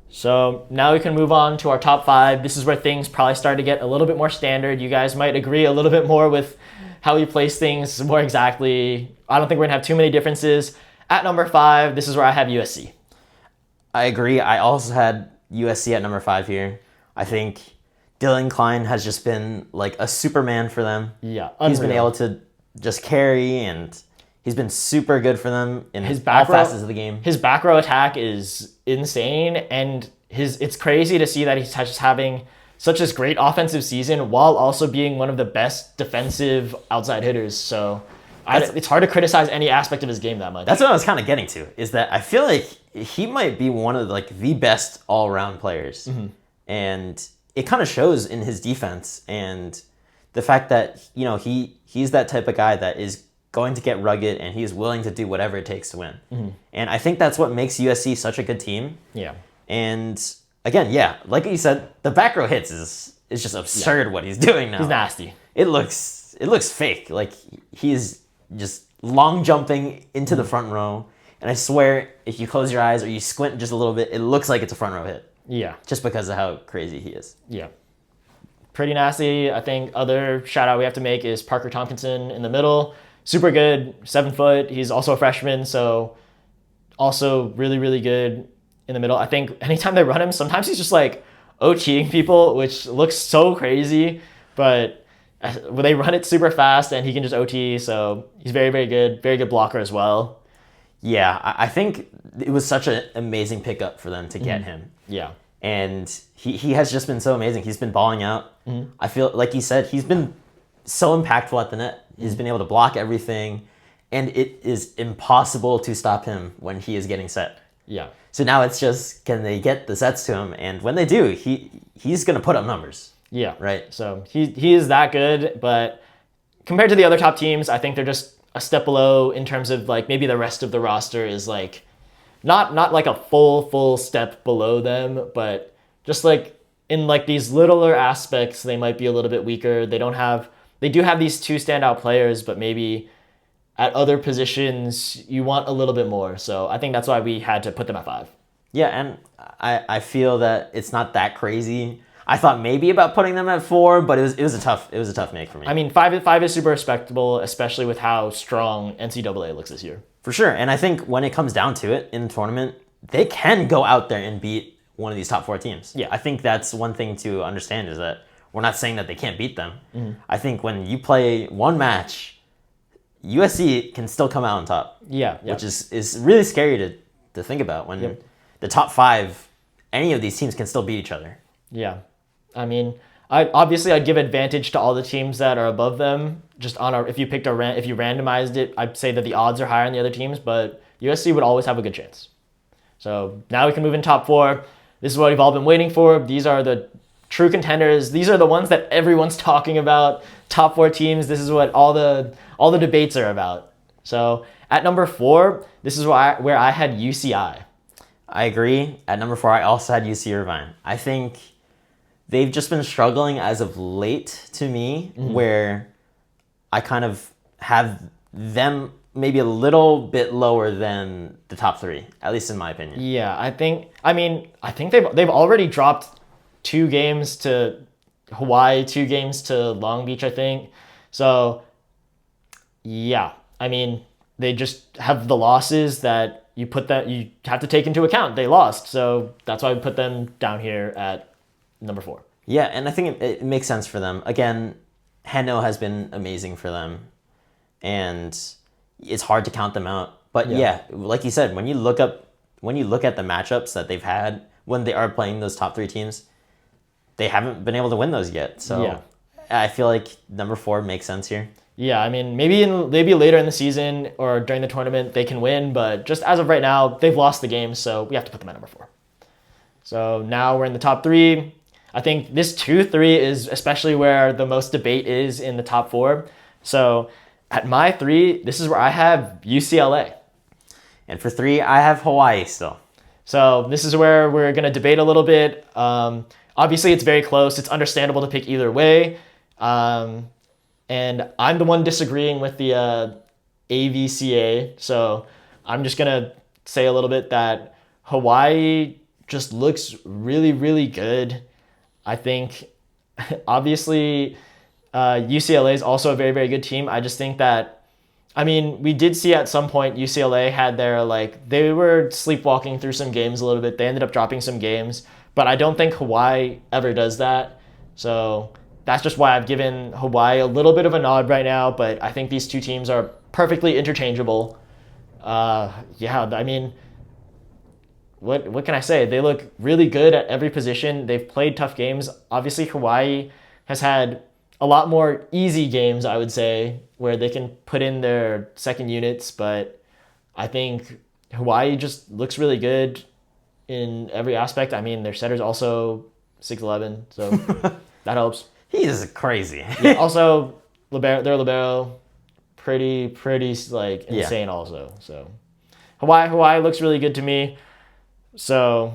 So now we can move on to our top 5. This is where things probably start to get a little bit more standard. You guys might agree a little bit more with how we place things more exactly. I don't think we're going to have too many differences. At number 5, this is where I have USC. I agree. I also had USC at number 5 here. I think Dylan Klein has just been like a Superman for them. Yeah, unreal. He's been able to just carry, and he's been super good for them in his all facets of the game. His back row attack is insane, and it's crazy to see that he's just having such a great offensive season while also being one of the best defensive outside hitters. So it's hard to criticize any aspect of his game that much. That's what I was kind of getting to, is that I feel like he might be one of the best all-around players. And it kind of shows in his defense and the fact that, he's that type of guy that is going to get rugged and he's willing to do whatever it takes to win. And I think that's what makes USC such a good team. Yeah. And again, like you said, the back row hits is just absurd what he's doing now. He's nasty. It looks fake. Like he's just long jumping into the front row. And I swear, if you close your eyes or you squint just a little bit, it looks like it's a front row hit. Yeah. Just because of how crazy he is. Yeah. Pretty nasty. I think other shout out we have to make is Parker Tompkinson in the middle. Super good, 7 foot. He's also a freshman, so also really, really good in the middle. I think anytime they run him, sometimes he's just like OTing people, which looks so crazy, but when they run it super fast and he can just OT, so he's very, very good blocker as well. Yeah, I think it was such an amazing pickup for them to get him. Yeah. And he has just been so amazing. He's been balling out. I feel like you said, he's been so impactful at the net. He's been able to block everything, and it is impossible to stop him when he is getting set. Yeah. So now it's just, can they get the sets to him? And when they do, he's going to put up numbers. Yeah. Right. So he is that good, but compared to the other top teams, I think they're just a step below in terms of like maybe the rest of the roster is like not like a full step below them, but just like in like these littler aspects, they might be a little bit weaker. They do have these 2 standout players, but maybe at other positions you want a little bit more. So I think that's why we had to put them at 5. Yeah, and I feel that it's not that crazy. I thought maybe about putting them at 4, but it was a tough make for me. I mean, 5 is super respectable, especially with how strong NCAA looks this year. For sure, and I think when it comes down to it in the tournament, they can go out there and beat one of these top 4 teams. Yeah. I think that's one thing to understand, is that we're not saying that they can't beat them. I think when you play one match, USC can still come out on top. Yeah. Which is really scary to think about when the top 5, any of these teams can still beat each other. Yeah. I mean, I'd give advantage to all the teams that are above them. Just if you randomized it, I'd say that the odds are higher on the other teams, but USC would always have a good chance. So now we can move in top 4. This is what we've all been waiting for. These are the true contenders. These are the ones that everyone's talking about. Top 4 teams. This is what all the debates are about. So at number 4, this is where I had UCI. I agree. At number 4, I also had UC Irvine. I think they've just been struggling as of late to me, where I kind of have them maybe a little bit lower than the top 3, at least in my opinion. Yeah, I think they've already dropped 2 games to Hawaii, 2 games to Long Beach, I think. So yeah, I mean, they just have the losses that you have to take into account. They lost, so that's why I put them down here at number 4. Yeah, and I think it makes sense for them. Again, Heno has been amazing for them, and it's hard to count them out. But yeah, like you said, when you look at the matchups that they've had when they are playing those top 3 teams, they haven't been able to win those yet. So I feel like number 4 makes sense here. Yeah, I mean, maybe later in the season or during the tournament they can win, but just as of right now, they've lost the game, so we have to put them at number 4. So now we're in the top 3. I think this 2-3 is especially where the most debate is in the top 4. So at my 3, this is where I have UCLA. And for 3, I have Hawaii still. So this is where we're going to debate a little bit. Obviously, it's very close. It's understandable to pick either way. And I'm the one disagreeing with the AVCA. So I'm just going to say a little bit that Hawaii just looks really, really good. I think, obviously, UCLA is also a very, very good team. I just think that, I mean, we did see at some point UCLA had their, they were sleepwalking through some games a little bit. They ended up dropping some games. But I don't think Hawaii ever does that. So that's just why I've given Hawaii a little bit of a nod right now, but I think these 2 teams are perfectly interchangeable. Yeah, I mean, what can I say? They look really good at every position. They've played tough games. Obviously, Hawaii has had a lot more easy games, I would say, where they can put in their second units, but I think Hawaii just looks really good in every aspect. I mean, their setter's also 6'11", so that helps. He is crazy. Yeah, also, their libero, pretty insane also. So Hawaii looks really good to me. So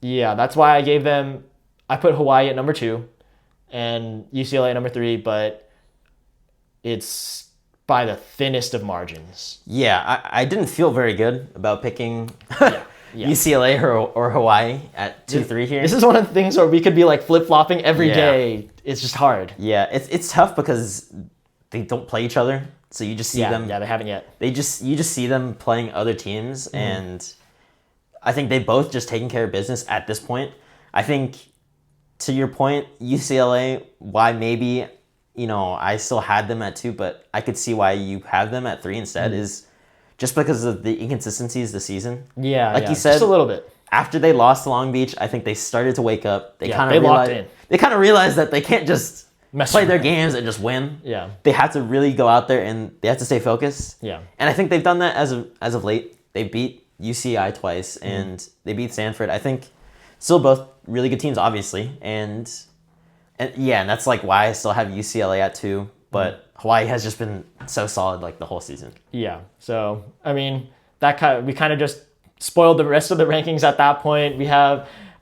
yeah, that's why I put Hawaii at number 2 and UCLA at number 3, but it's by the thinnest of margins. Yeah, I didn't feel very good about picking UCLA or Hawaii at 2-3 here. This is one of the things where we could be flip-flopping every day. It's just hard. Yeah, it's tough because they don't play each other, so you just see them. Yeah, they haven't yet. You just see them playing other teams, and I think they both just taking care of business at this point. I think, to your point, UCLA, why maybe, I still had them at 2, but I could see why you have them at 3 instead is just because of the inconsistencies this season. Yeah, you said, just a little bit. After they lost to Long Beach, I think they started to wake up. They kind of locked in. They kind of realized that they can't just play their games and just win. Yeah. They have to really go out there and they have to stay focused. Yeah. And I think they've done that as of late. They beat UCI twice and they beat Stanford. I think still both really good teams, obviously. And that's why I still have UCLA at 2. But Hawaii has just been so solid the whole season. Yeah. So I mean, we kind of just spoiled the rest of the rankings at that point.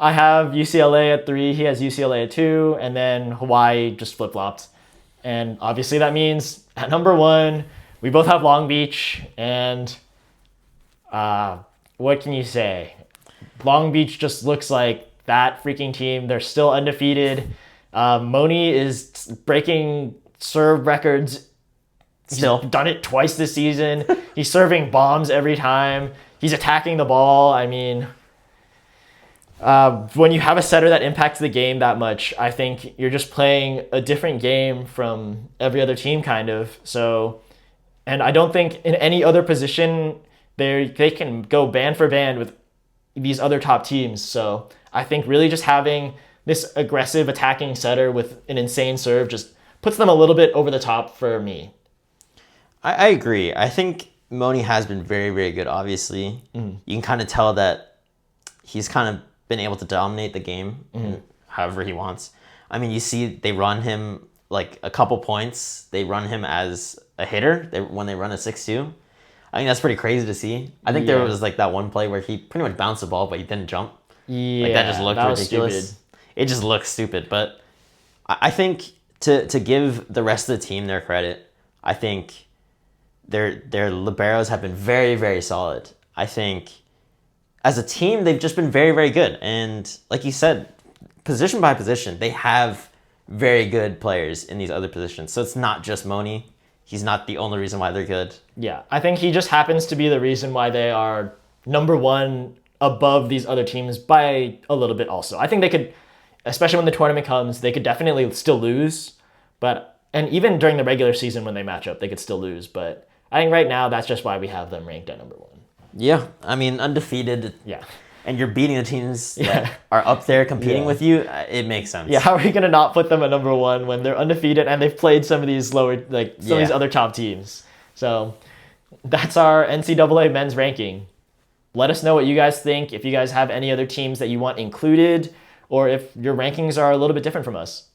I have UCLA at 3, he has UCLA at 2, and then Hawaii just flip-flopped. And obviously that means at number 1, we both have Long Beach, and what can you say? Long Beach just looks like that freaking team. They're still undefeated. Moni is breaking serve records. Still. He's done it twice this season. He's serving bombs every time. He's attacking the ball. I mean, when you have a setter that impacts the game that much, I think you're just playing a different game from every other team, kind of. So, and I don't think in any other position they can go band for band with these other top teams. So I think really just having this aggressive attacking setter with an insane serve just puts them a little bit over the top for me. I agree. I think Moni has been very, very good, obviously. You can kind of tell that he's kind of been able to dominate the game and however he wants. I mean, you see they run him like a couple points. They run him as a hitter when they run a 6-2. I think that's pretty crazy to see. I think there was like that one play where he pretty much bounced the ball, but he didn't jump. Yeah, like that just looked ridiculous. It just looks stupid. But I think to give the rest of the team their credit, I think their liberos have been very, very solid. I think as a team, they've just been very, very good. And like you said, position by position, they have very good players in these other positions. So it's not just Moni. He's not the only reason why they're good. Yeah, I think he just happens to be the reason why they are number one above these other teams by a little bit also. I think they could, especially when the tournament comes, they could definitely still lose. And even during the regular season when they match up, they could still lose. But I think right now, that's just why we have them ranked at number one. Yeah, I mean, undefeated. Yeah. And you're beating the teams that are up there competing with you, it makes sense. Yeah, how are you going to not put them at number one when they're undefeated and they've played some of these lower, like some of these other top teams? So that's our NCAA men's ranking. Let us know what you guys think, if you guys have any other teams that you want included, or if your rankings are a little bit different from us.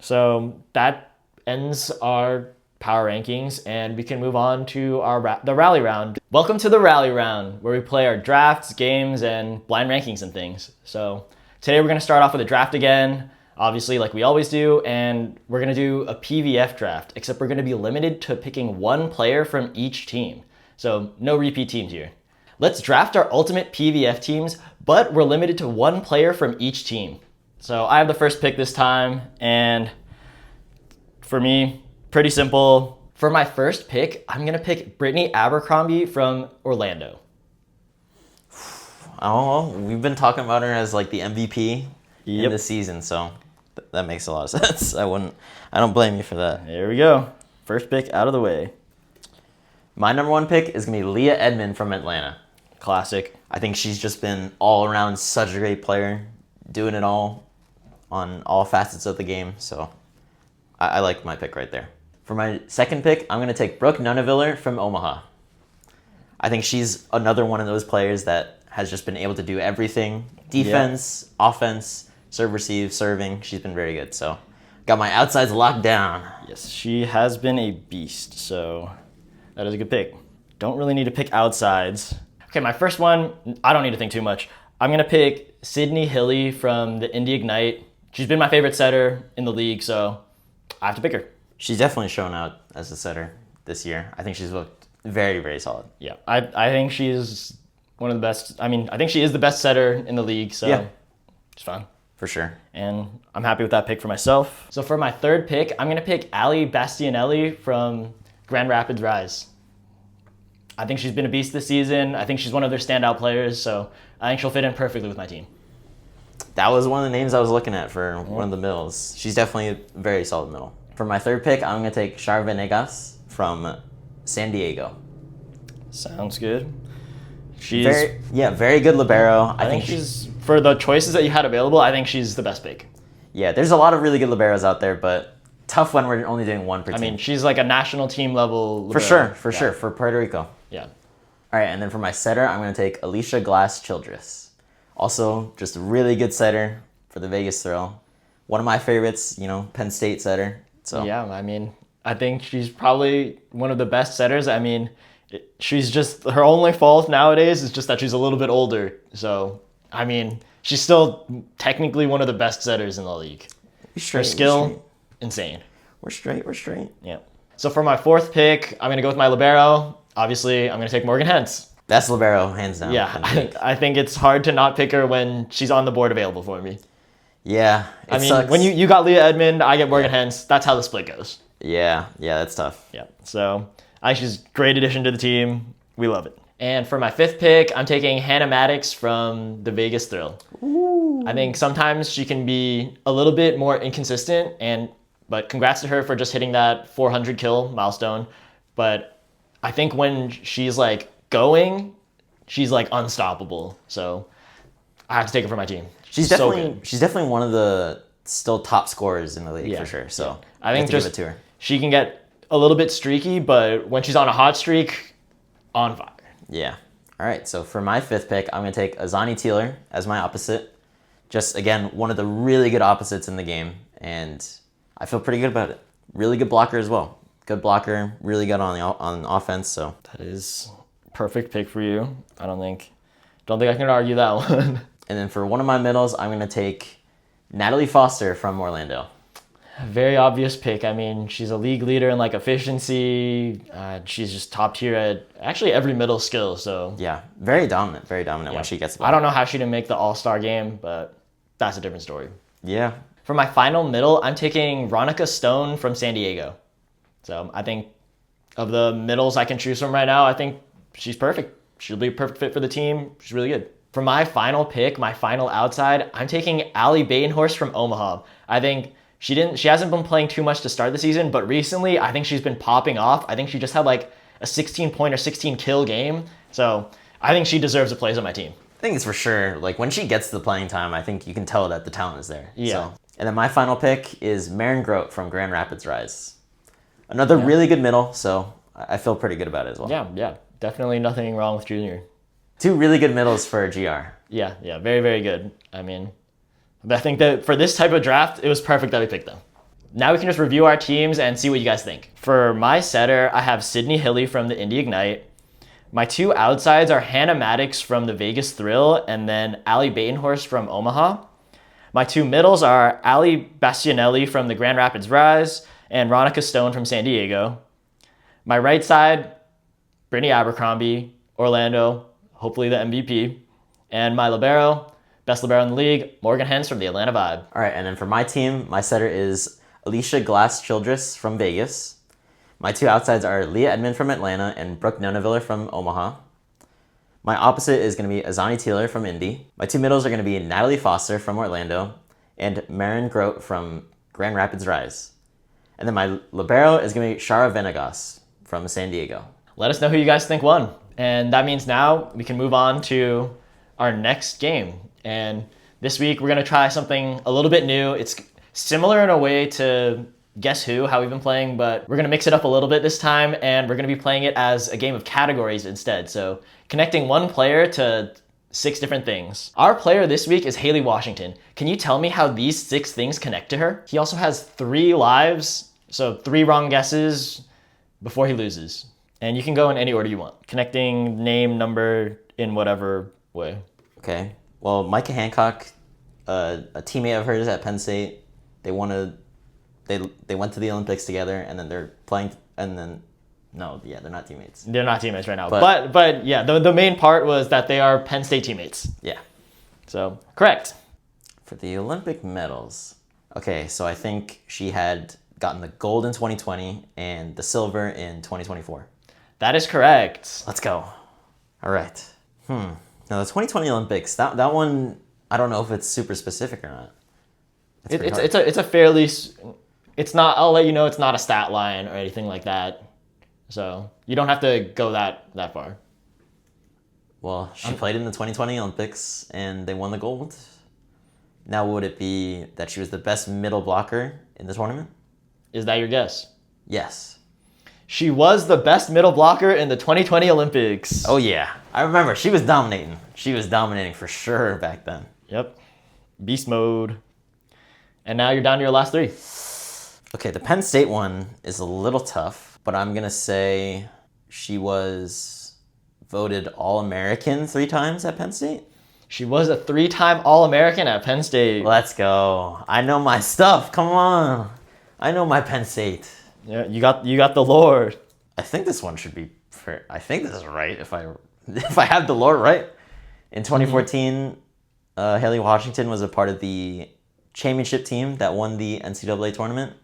So that ends our power rankings, and we can move on to the rally round. Welcome to the rally round, where we play our drafts, games, and blind rankings and things. So today we're going to start off with a draft again, obviously like we always do, and we're going to do a PVF draft, except we're going to be limited to picking one player from each team. So no repeat teams here. Let's draft our ultimate PVF teams, but we're limited to one player from each team. So I have the first pick this time, and for me, pretty simple. For my first pick, I'm going to pick Brittany Abercrombie from Orlando. Oh, we've been talking about her as like the MVP in the season, so that makes a lot of sense. I don't blame you for that. There we go. First pick out of the way. My number one pick is going to be Leah Edmond from Atlanta. Classic. I think she's just been all around such a great player, doing it all on all facets of the game, so I like my pick right there. For my second pick, I'm going to take Brooke Nuneviller from Omaha. I think she's another one of those players that has just been able to do everything. Defense, offense, serve, receive, serving. She's been very good. So got my outsides locked down. Yes, she has been a beast. So that is a good pick. Don't really need to pick outsides. Okay, my first one, I don't need to think too much. I'm going to pick Sydney Hilly from the Indy Ignite. She's been my favorite setter in the league, so I have to pick her. She's definitely shown out as a setter this year. I think she's looked very, very solid. Yeah, I think she's one of the best. I mean, I think she is the best setter in the league, so it's fun. For sure. And I'm happy with that pick for myself. So for my third pick, I'm going to pick Ali Bastianelli from Grand Rapids Rise. I think she's been a beast this season. I think she's one of their standout players, so I think she'll fit in perfectly with my team. That was one of the names I was looking at for one of the middles. She's definitely a very solid middle. For my third pick, I'm going to take Char Venegas from San Diego. Sounds good. She's very good libero. I think she's, for the choices that you had available, I think she's the best pick. Yeah, there's a lot of really good liberos out there, but tough when we're only doing one per team. I mean, she's like a national team level libero. For sure, for Puerto Rico. Yeah. All right, and then for my setter, I'm going to take Alicia Glass-Childress. Also, just a really good setter for the Vegas Thrill. One of my favorites, Penn State setter. So yeah, I mean, I think she's probably one of the best setters. I mean, she's just, her only fault nowadays is just that she's a little bit older. So, I mean, she's still technically one of the best setters in the league. Her skill, insane. We're straight. Yeah. So for my fourth pick, I'm going to go with my libero. Obviously, I'm going to take Morgan Hentz. That's libero, hands down. Yeah, I think it's hard to not pick her when she's on the board available for me. Yeah, I mean, sucks. when you got Leah Edmond, I get Morgan Hentz. That's how the split goes. Yeah, that's tough. Yeah, so I think she's a great addition to the team. We love it. And for my fifth pick, I'm taking Hannah Maddox from the Vegas Thrill. Ooh. I think sometimes she can be a little bit more inconsistent, but congrats to her for just hitting that 400 kill milestone. But I think when she's like going, she's like unstoppable. So I have to take her for my team. She's definitely one of the still top scorers in the league for sure. So I think give it to her. She can get a little bit streaky, but when she's on a hot streak, on fire. Yeah. All right. So for my fifth pick, I'm going to take Azani Teeler as my opposite. Just, again, one of the really good opposites in the game, and I feel pretty good about it. Really good blocker as well. Good blocker, really good on offense, so. That is perfect pick for you. I don't think I can argue that one. And then for one of my middles, I'm going to take Natalie Foster from Orlando. Very obvious pick. I mean, she's a league leader in like efficiency. She's just top tier at actually every middle skill. So Yeah, very dominant when she gets the ball. I don't know how she didn't make the All-Star game, but that's a different story. Yeah. For my final middle, I'm taking Ronica Stone from San Diego. So I think of the middles I can choose from right now, I think she's perfect. She'll be a perfect fit for the team. She's really good. For my final pick, my final outside, I'm taking Allie Batenhorst from Omaha. I think she hasn't been playing too much to start the season, but recently I think she's been popping off. I think she just had like a 16-point or 16-kill game. So I think she deserves a place on my team. I think it's for sure. Like, when she gets the playing time, I think you can tell that the talent is there. Yeah. So. And then my final pick is Marin Grote from Grand Rapids Rise. Another really good middle, so I feel pretty good about it as well. Yeah. Definitely nothing wrong with Junior. 2 really good middles for a GR. Yeah. Very, very good. I mean, I think that for this type of draft, it was perfect that we picked them. Now we can just review our teams and see what you guys think. For my setter, I have Sydney Hilly from the Indy Ignite. My 2 outsides are Hannah Maddox from the Vegas Thrill and then Allie Batenhorst from Omaha. My 2 middles are Allie Bastianelli from the Grand Rapids Rise and Ronica Stone from San Diego. My right side, Brittany Abercrombie, Orlando, hopefully the MVP. And my libero, best libero in the league, Morgan Hens from the Atlanta Vibe. All right, and then for my team, my setter is Alicia Glass-Childress from Vegas. My 2 outsides are Leah Edmond from Atlanta and Brooke Nonaviller from Omaha. My opposite is going to be Azani Taylor from Indy. My 2 middles are going to be Natalie Foster from Orlando and Marin Grote from Grand Rapids Rise. And then my libero is going to be Shara Venegas from San Diego. Let us know who you guys think won. And that means now we can move on to our next game. And this week we're going to try something a little bit new. It's similar in a way to Guess Who, how we've been playing, but we're going to mix it up a little bit this time, and we're going to be playing it as a game of categories instead. So connecting one player to 6 different things. Our player this week is Haley Washington. Can you tell me how these 6 things connect to her? He also has 3 lives, so 3 wrong guesses before he loses. And you can go in any order you want. Connecting name, number, in whatever way. Okay. Well, Micah Hancock, a teammate of hers at Penn State, they went to the Olympics together, and then they're playing, and then they're not teammates. They're not teammates right now. But yeah, the main part was that they are Penn State teammates. Yeah. So, correct. For the Olympic medals, okay, so I think she had gotten the gold in 2020 and the silver in 2024. That is correct. Let's go. All right. Now, the 2020 Olympics, that one, I don't know if it's super specific or not. It's a fairly... It's not... I'll let you know it's not a stat line or anything like that. So, you don't have to go that far. Well, she played in the 2020 Olympics, and they won the gold. Now, would it be that she was the best middle blocker in the tournament? Is that your guess? Yes. She was the best middle blocker in the 2020 Olympics. Oh, yeah. I remember. She was dominating. She was dominating for sure back then. Yep. Beast mode. And now you're down to your last 3. Okay, the Penn State one is a little tough, but I'm going to say she was voted All-American 3 times at Penn State. She was a 3-time All-American at Penn State. Let's go. I know my stuff. Come on. I know my Penn State. Yeah, you got the Lord. I think this one should be fair. I think this is right if I have the Lord right. In 2014, Haley Washington was a part of the championship team that won the NCAA tournament.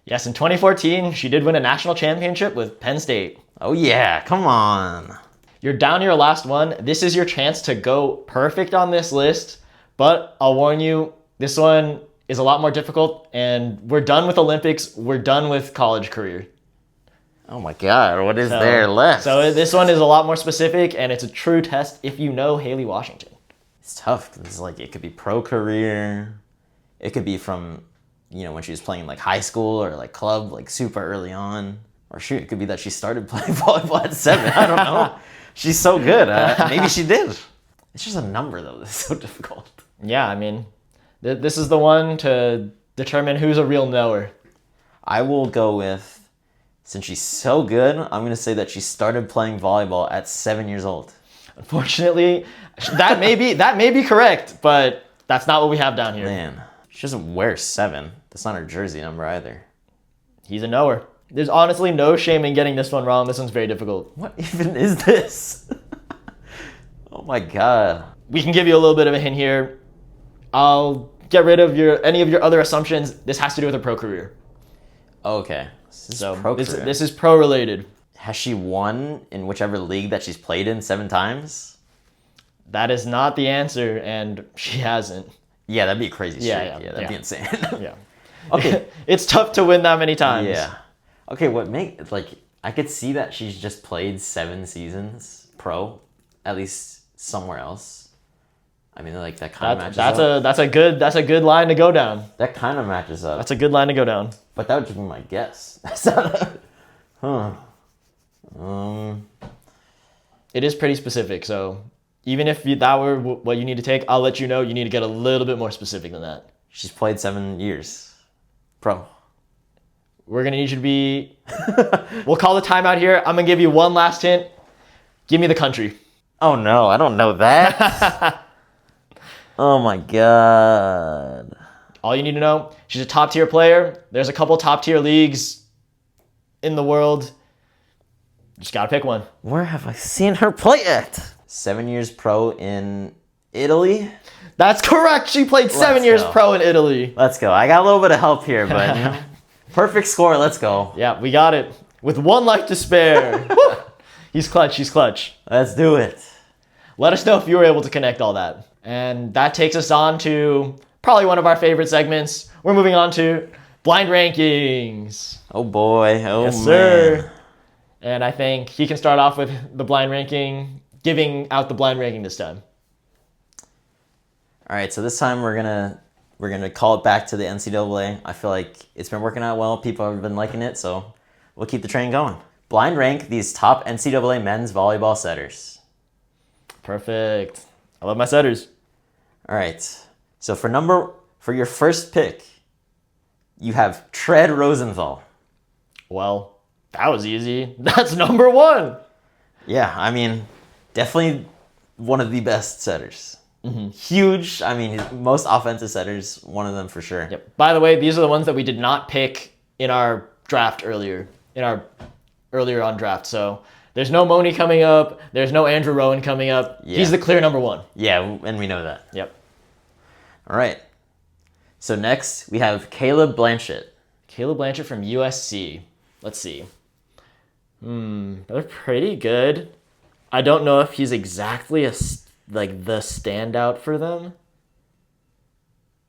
Yes, in 2014, she did win a national championship with Penn State. Oh yeah, come on. You're down to your last one. This is your chance to go perfect on this list, but I'll warn you, this one is a lot more difficult, and we're done with Olympics. We're done with college career. Oh my God, what is there left? So this one is a lot more specific, and it's a true test if you know Haley Washington. It's tough. It's like, it could be pro career. It could be from, when she was playing like high school or like club, like super early on. Or shoot, it could be that she started playing volleyball at 7. I don't know. She's so good. Maybe she did. It's just a number though. That's so difficult. Yeah, I mean, This is the one to determine who's a real knower. I will go with, since she's so good, I'm going to say that she started playing volleyball at 7 years old. Unfortunately, that may be correct, but that's not what we have down here. Man, she doesn't wear 7. That's not her jersey number either. He's a knower. There's honestly no shame in getting this one wrong. This one's very difficult. What even is this? Oh my god. We can give you a little bit of a hint here. I'll get rid of any of your other assumptions. This has to do with a pro career. Okay. This is pro related. Has she won in whichever league that she's played in 7 times? That is not the answer, and she hasn't. Yeah, that'd be a crazy streak. Yeah, That'd be insane. Yeah. Okay. It's tough to win that many times. Yeah. Okay, I could see that she's just played 7 seasons pro, at least somewhere else. I mean, like that kind of matches up. That's a good line to go down. That kind of matches up. That's a good line to go down. But that would just be my guess. Huh. It is pretty specific, so even if that were what you need to take, I'll let you know you need to get a little bit more specific than that. She's played 7 years. Pro. We're going to need you to be... We'll call the timeout here. I'm going to give you one last hint. Give me the country. Oh no, I don't know that. Oh my god. All you need to know, she's a top tier player. There's a couple top tier leagues in the world. Just got to pick one. Where have I seen her play at? 7 years pro in Italy? That's correct. She played 7 years pro in Italy. Let's go. I got a little bit of help here, but you know, perfect score. Let's go. Yeah, we got it. With 1 life to spare. He's clutch. He's clutch. Let's do it. Let us know if you were able to connect all that. And that takes us on to probably one of our favorite segments. We're moving on to blind rankings. Oh boy. Oh yes, man. Sir. And I think he can start off with the blind ranking, giving out the blind ranking this time. All right, so this time we're gonna call it back to the NCAA. I feel like it's been working out well. People have been liking it, so we'll keep the train going. Blind rank these top NCAA men's volleyball setters. Perfect. I love my setters. All right, so for your first pick, you have Tread Rosenthal. Well, that was easy. That's number 1. Yeah, I mean, definitely one of the best setters. Mm-hmm. Huge. I mean, most offensive setters, one of them for sure. Yep. By the way, these are the ones that we did not pick in our draft earlier on draft. So there's no Moni coming up. There's no Andrew Rowan coming up. Yeah. He's the clear number 1. Yeah, and we know that. Yep. All right. So next we have Caleb Blanchett. Caleb Blanchett from USC. Let's see. They're pretty good. I don't know if he's exactly the standout for them.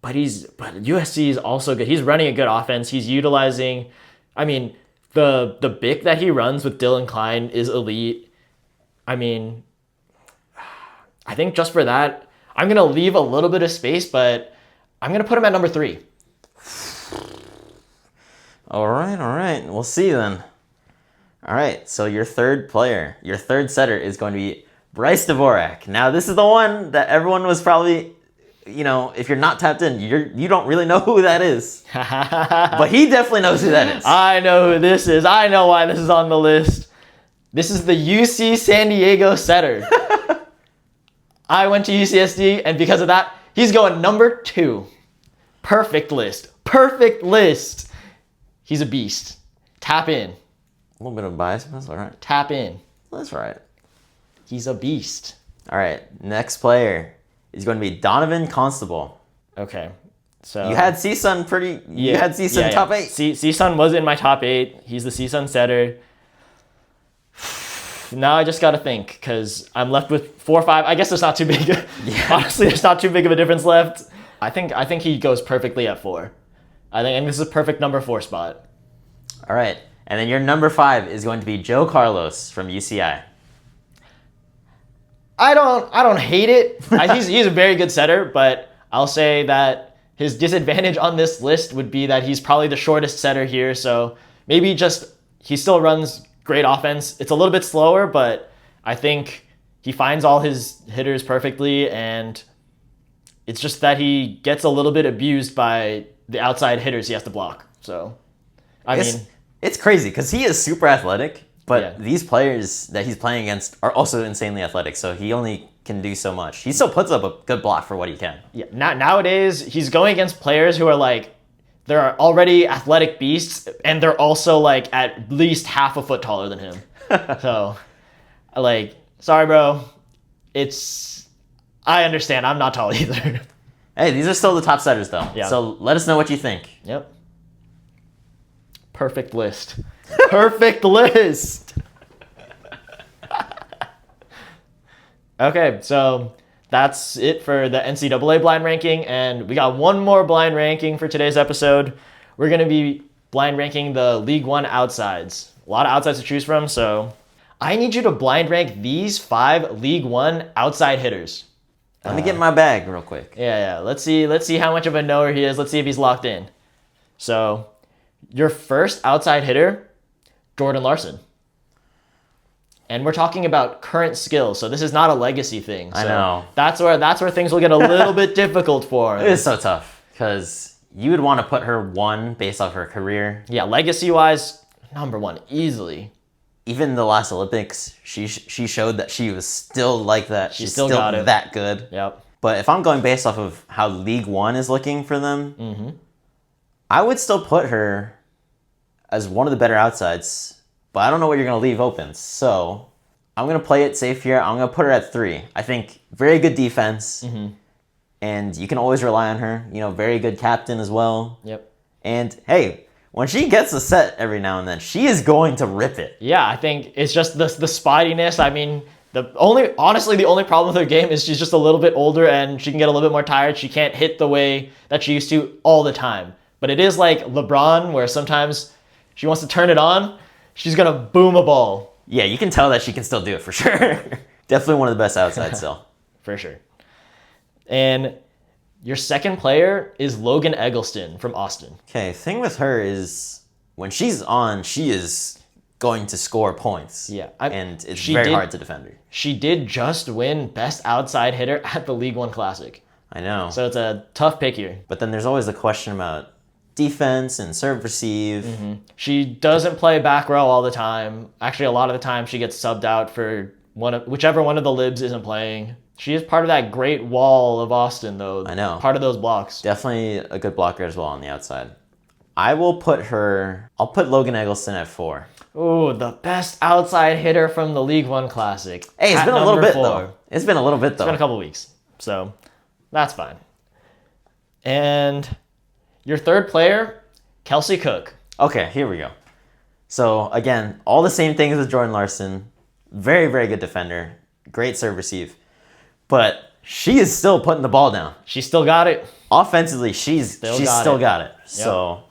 But USC is also good. He's running a good offense. He's utilizing, I mean, the BIC that he runs with Dylan Klein is elite. I mean, I think just for that, I'm going to leave a little bit of space, but I'm going to put him at number 3. All right. We'll see then. All right, so your third setter is going to be Bryce Dvorak. Now, this is the one that everyone was probably, if you're not tapped in, you don't really know who that is. But he definitely knows who that is. I know who this is. I know why this is on the list. This is the UC San Diego setter. I went to UCSD, and because of that, he's going number 2. Perfect list. He's a beast. Tap in. A little bit of bias, but that's all right. Tap in. That's right. He's a beast. All right, next player is going to be Donovan Constable. Okay, so you had CSUN You had CSUN top 8. CSUN was in my top 8. He's the CSUN setter. Now I just got to think because I'm left with 4 or 5. I guess there's not too big. Yeah. Honestly, there's not too big of a difference left. I think he goes perfectly at 4. And this is a perfect number 4 spot. All right. And then your number 5 is going to be Joe Carlos from UCI. I don't hate it. He's a very good setter, but I'll say that his disadvantage on this list would be that he's probably the shortest setter here. So maybe he still runs great offense. It's a little bit slower, but I think he finds all his hitters perfectly, and It's just that he gets a little bit abused by the outside hitters he has to block. So, I mean, it's crazy because he is super athletic, but Yeah. these players that he's playing against are also insanely athletic. So he only can do so much. He still puts up a good block for what he can. yeah. Nowadays, he's going against players who are like, they're already athletic beasts, and they're also like at least half a foot taller than him. So, like, sorry, bro. I understand. I'm not tall either. Hey, these are still the top setters, though. Yeah. So let us know what you think. Yep. Perfect list. Perfect list. Okay, so that's it for the NCAA blind ranking, and we got one more blind ranking for today's episode. We're going to be blind ranking the League One outsides. A lot of outsides to choose from, so I need you to blind rank these 5 League One outside hitters. Let me get my bag real quick. Yeah. Let's see how much of a knower he is. Let's see if he's locked in. So, your first outside hitter, Jordan Larson. And we're talking about current skills, so this is not a legacy thing. So I know. That's where things will get a little bit difficult for It him. is so tough because you would want to put her 1 based off her career. Yeah, legacy-wise, number 1, easily. Even the last Olympics, she showed that she was still like that. She's still got it. that good. Yep. But if I'm going based off of how League One is looking for them, I would still put her as one of the better outsides. But I don't know what you're going to leave open. So I'm going to play it safe here. I'm going to put her at 3. I think very good defense. And you can always rely on her. You know, very good captain as well. Yep. And hey, when she gets a set every now and then, she is going to rip it. Yeah, I think it's just the spidiness. I mean, the only problem with her game is she's just a little bit older and she can get a little bit more tired. She can't hit the way that she used to all the time. But it is like LeBron, where sometimes she wants to turn it on, she's going to boom a ball. Yeah, you can tell that she can still do it for sure. Definitely one of the best outsides still. For sure. And your second player is Logan Eggleston from Austin. Okay, thing with her is when she's on, she is going to score points. Yeah. And it's very hard to defend her. She did just win Best Outside Hitter at the League One Classic. I know. So it's a tough pick here. But then there's always the question about defense and serve receive. She doesn't play back row all the time. Actually, a lot of the time she gets subbed out for whichever one of the libs isn't playing. She is part of that great wall of Austin, though. I know. Part of those blocks. Definitely a good blocker as well on the outside. I'll put Logan Eggleston at 4. Ooh, the best outside hitter from the League One Classic. Hey, it's At been a little number bit 4. though. It's been a little bit though. It's been a couple weeks, so that's fine. And your third player, Kelsey Cook. Okay, here we go. So again, all the same things with Jordan Larson. Very, very good defender. Great serve receive. But she is still putting the ball down. She still got it. Offensively, she's still got it. So,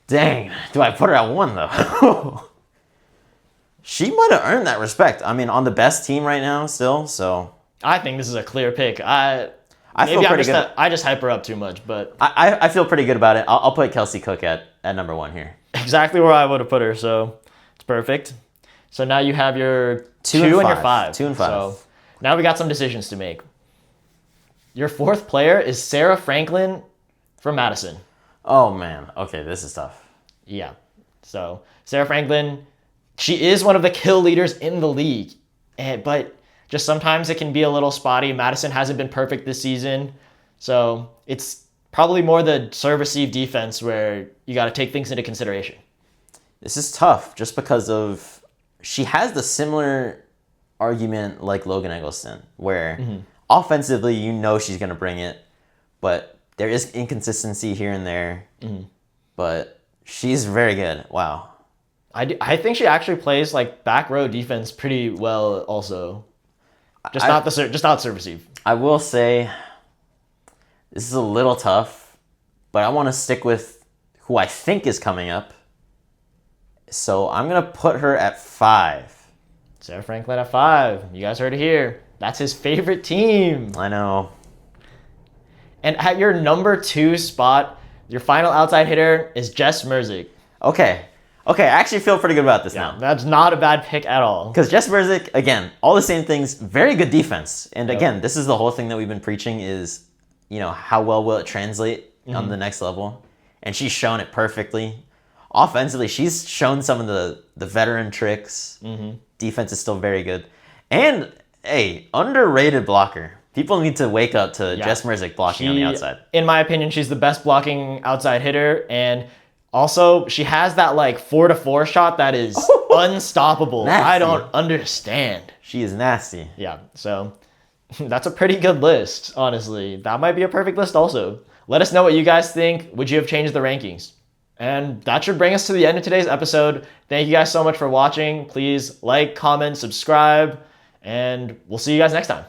dang, do I put her at 1 though? She might have earned that respect. I mean, on the best team right now still, so. I think this is a clear pick. I feel pretty good. I just hype her up too much, but I feel pretty good about it. I'll put Kelsey Cook at number 1 here. exactly where I would have put her, so it's perfect. So now you have your 2 and your 5. 2 and 5. So now we got some decisions to make. Your fourth player is Sarah Franklin from Madison. Oh man, okay, this is tough. Yeah. So Sarah Franklin, she is one of the kill leaders in the league, but just sometimes it can be a little spotty. Madison hasn't been perfect this season, so it's probably more the serve receive defense where you got to take things into consideration. This is tough just because of she has the similar argument like Logan Eggleston, where offensively you know she's going to bring it, but there is inconsistency here and there. But she's very good. Wow. I think she actually plays like back row defense pretty well also. Just not serve receive. I will say this is a little tough, but I want to stick with who I think is coming up. So I'm going to put her at 5. Sarah Franklin at 5. You guys heard it here. That's his favorite team. I know. And at your number 2 spot, your final outside hitter is Jess Merzick. Okay. Okay, I actually feel pretty good about this now. That's not a bad pick at all. Because Jess Merzick, again, all the same things, very good defense. And again, this is the whole thing that we've been preaching is, how well will it translate on the next level? And she's shown it perfectly. Offensively, she's shown some of the veteran tricks. Defense is still very good. And, hey, underrated blocker. People need to wake up to Jess Merzick blocking on the outside. In my opinion, she's the best blocking outside hitter. And also, she has that 4-to-4 shot that is unstoppable. Nasty. I don't understand. She is nasty. Yeah, so that's a pretty good list, honestly. That might be a perfect list also. Let us know what you guys think. Would you have changed the rankings? And that should bring us to the end of today's episode. Thank you guys so much for watching. Please like, comment, subscribe, and we'll see you guys next time.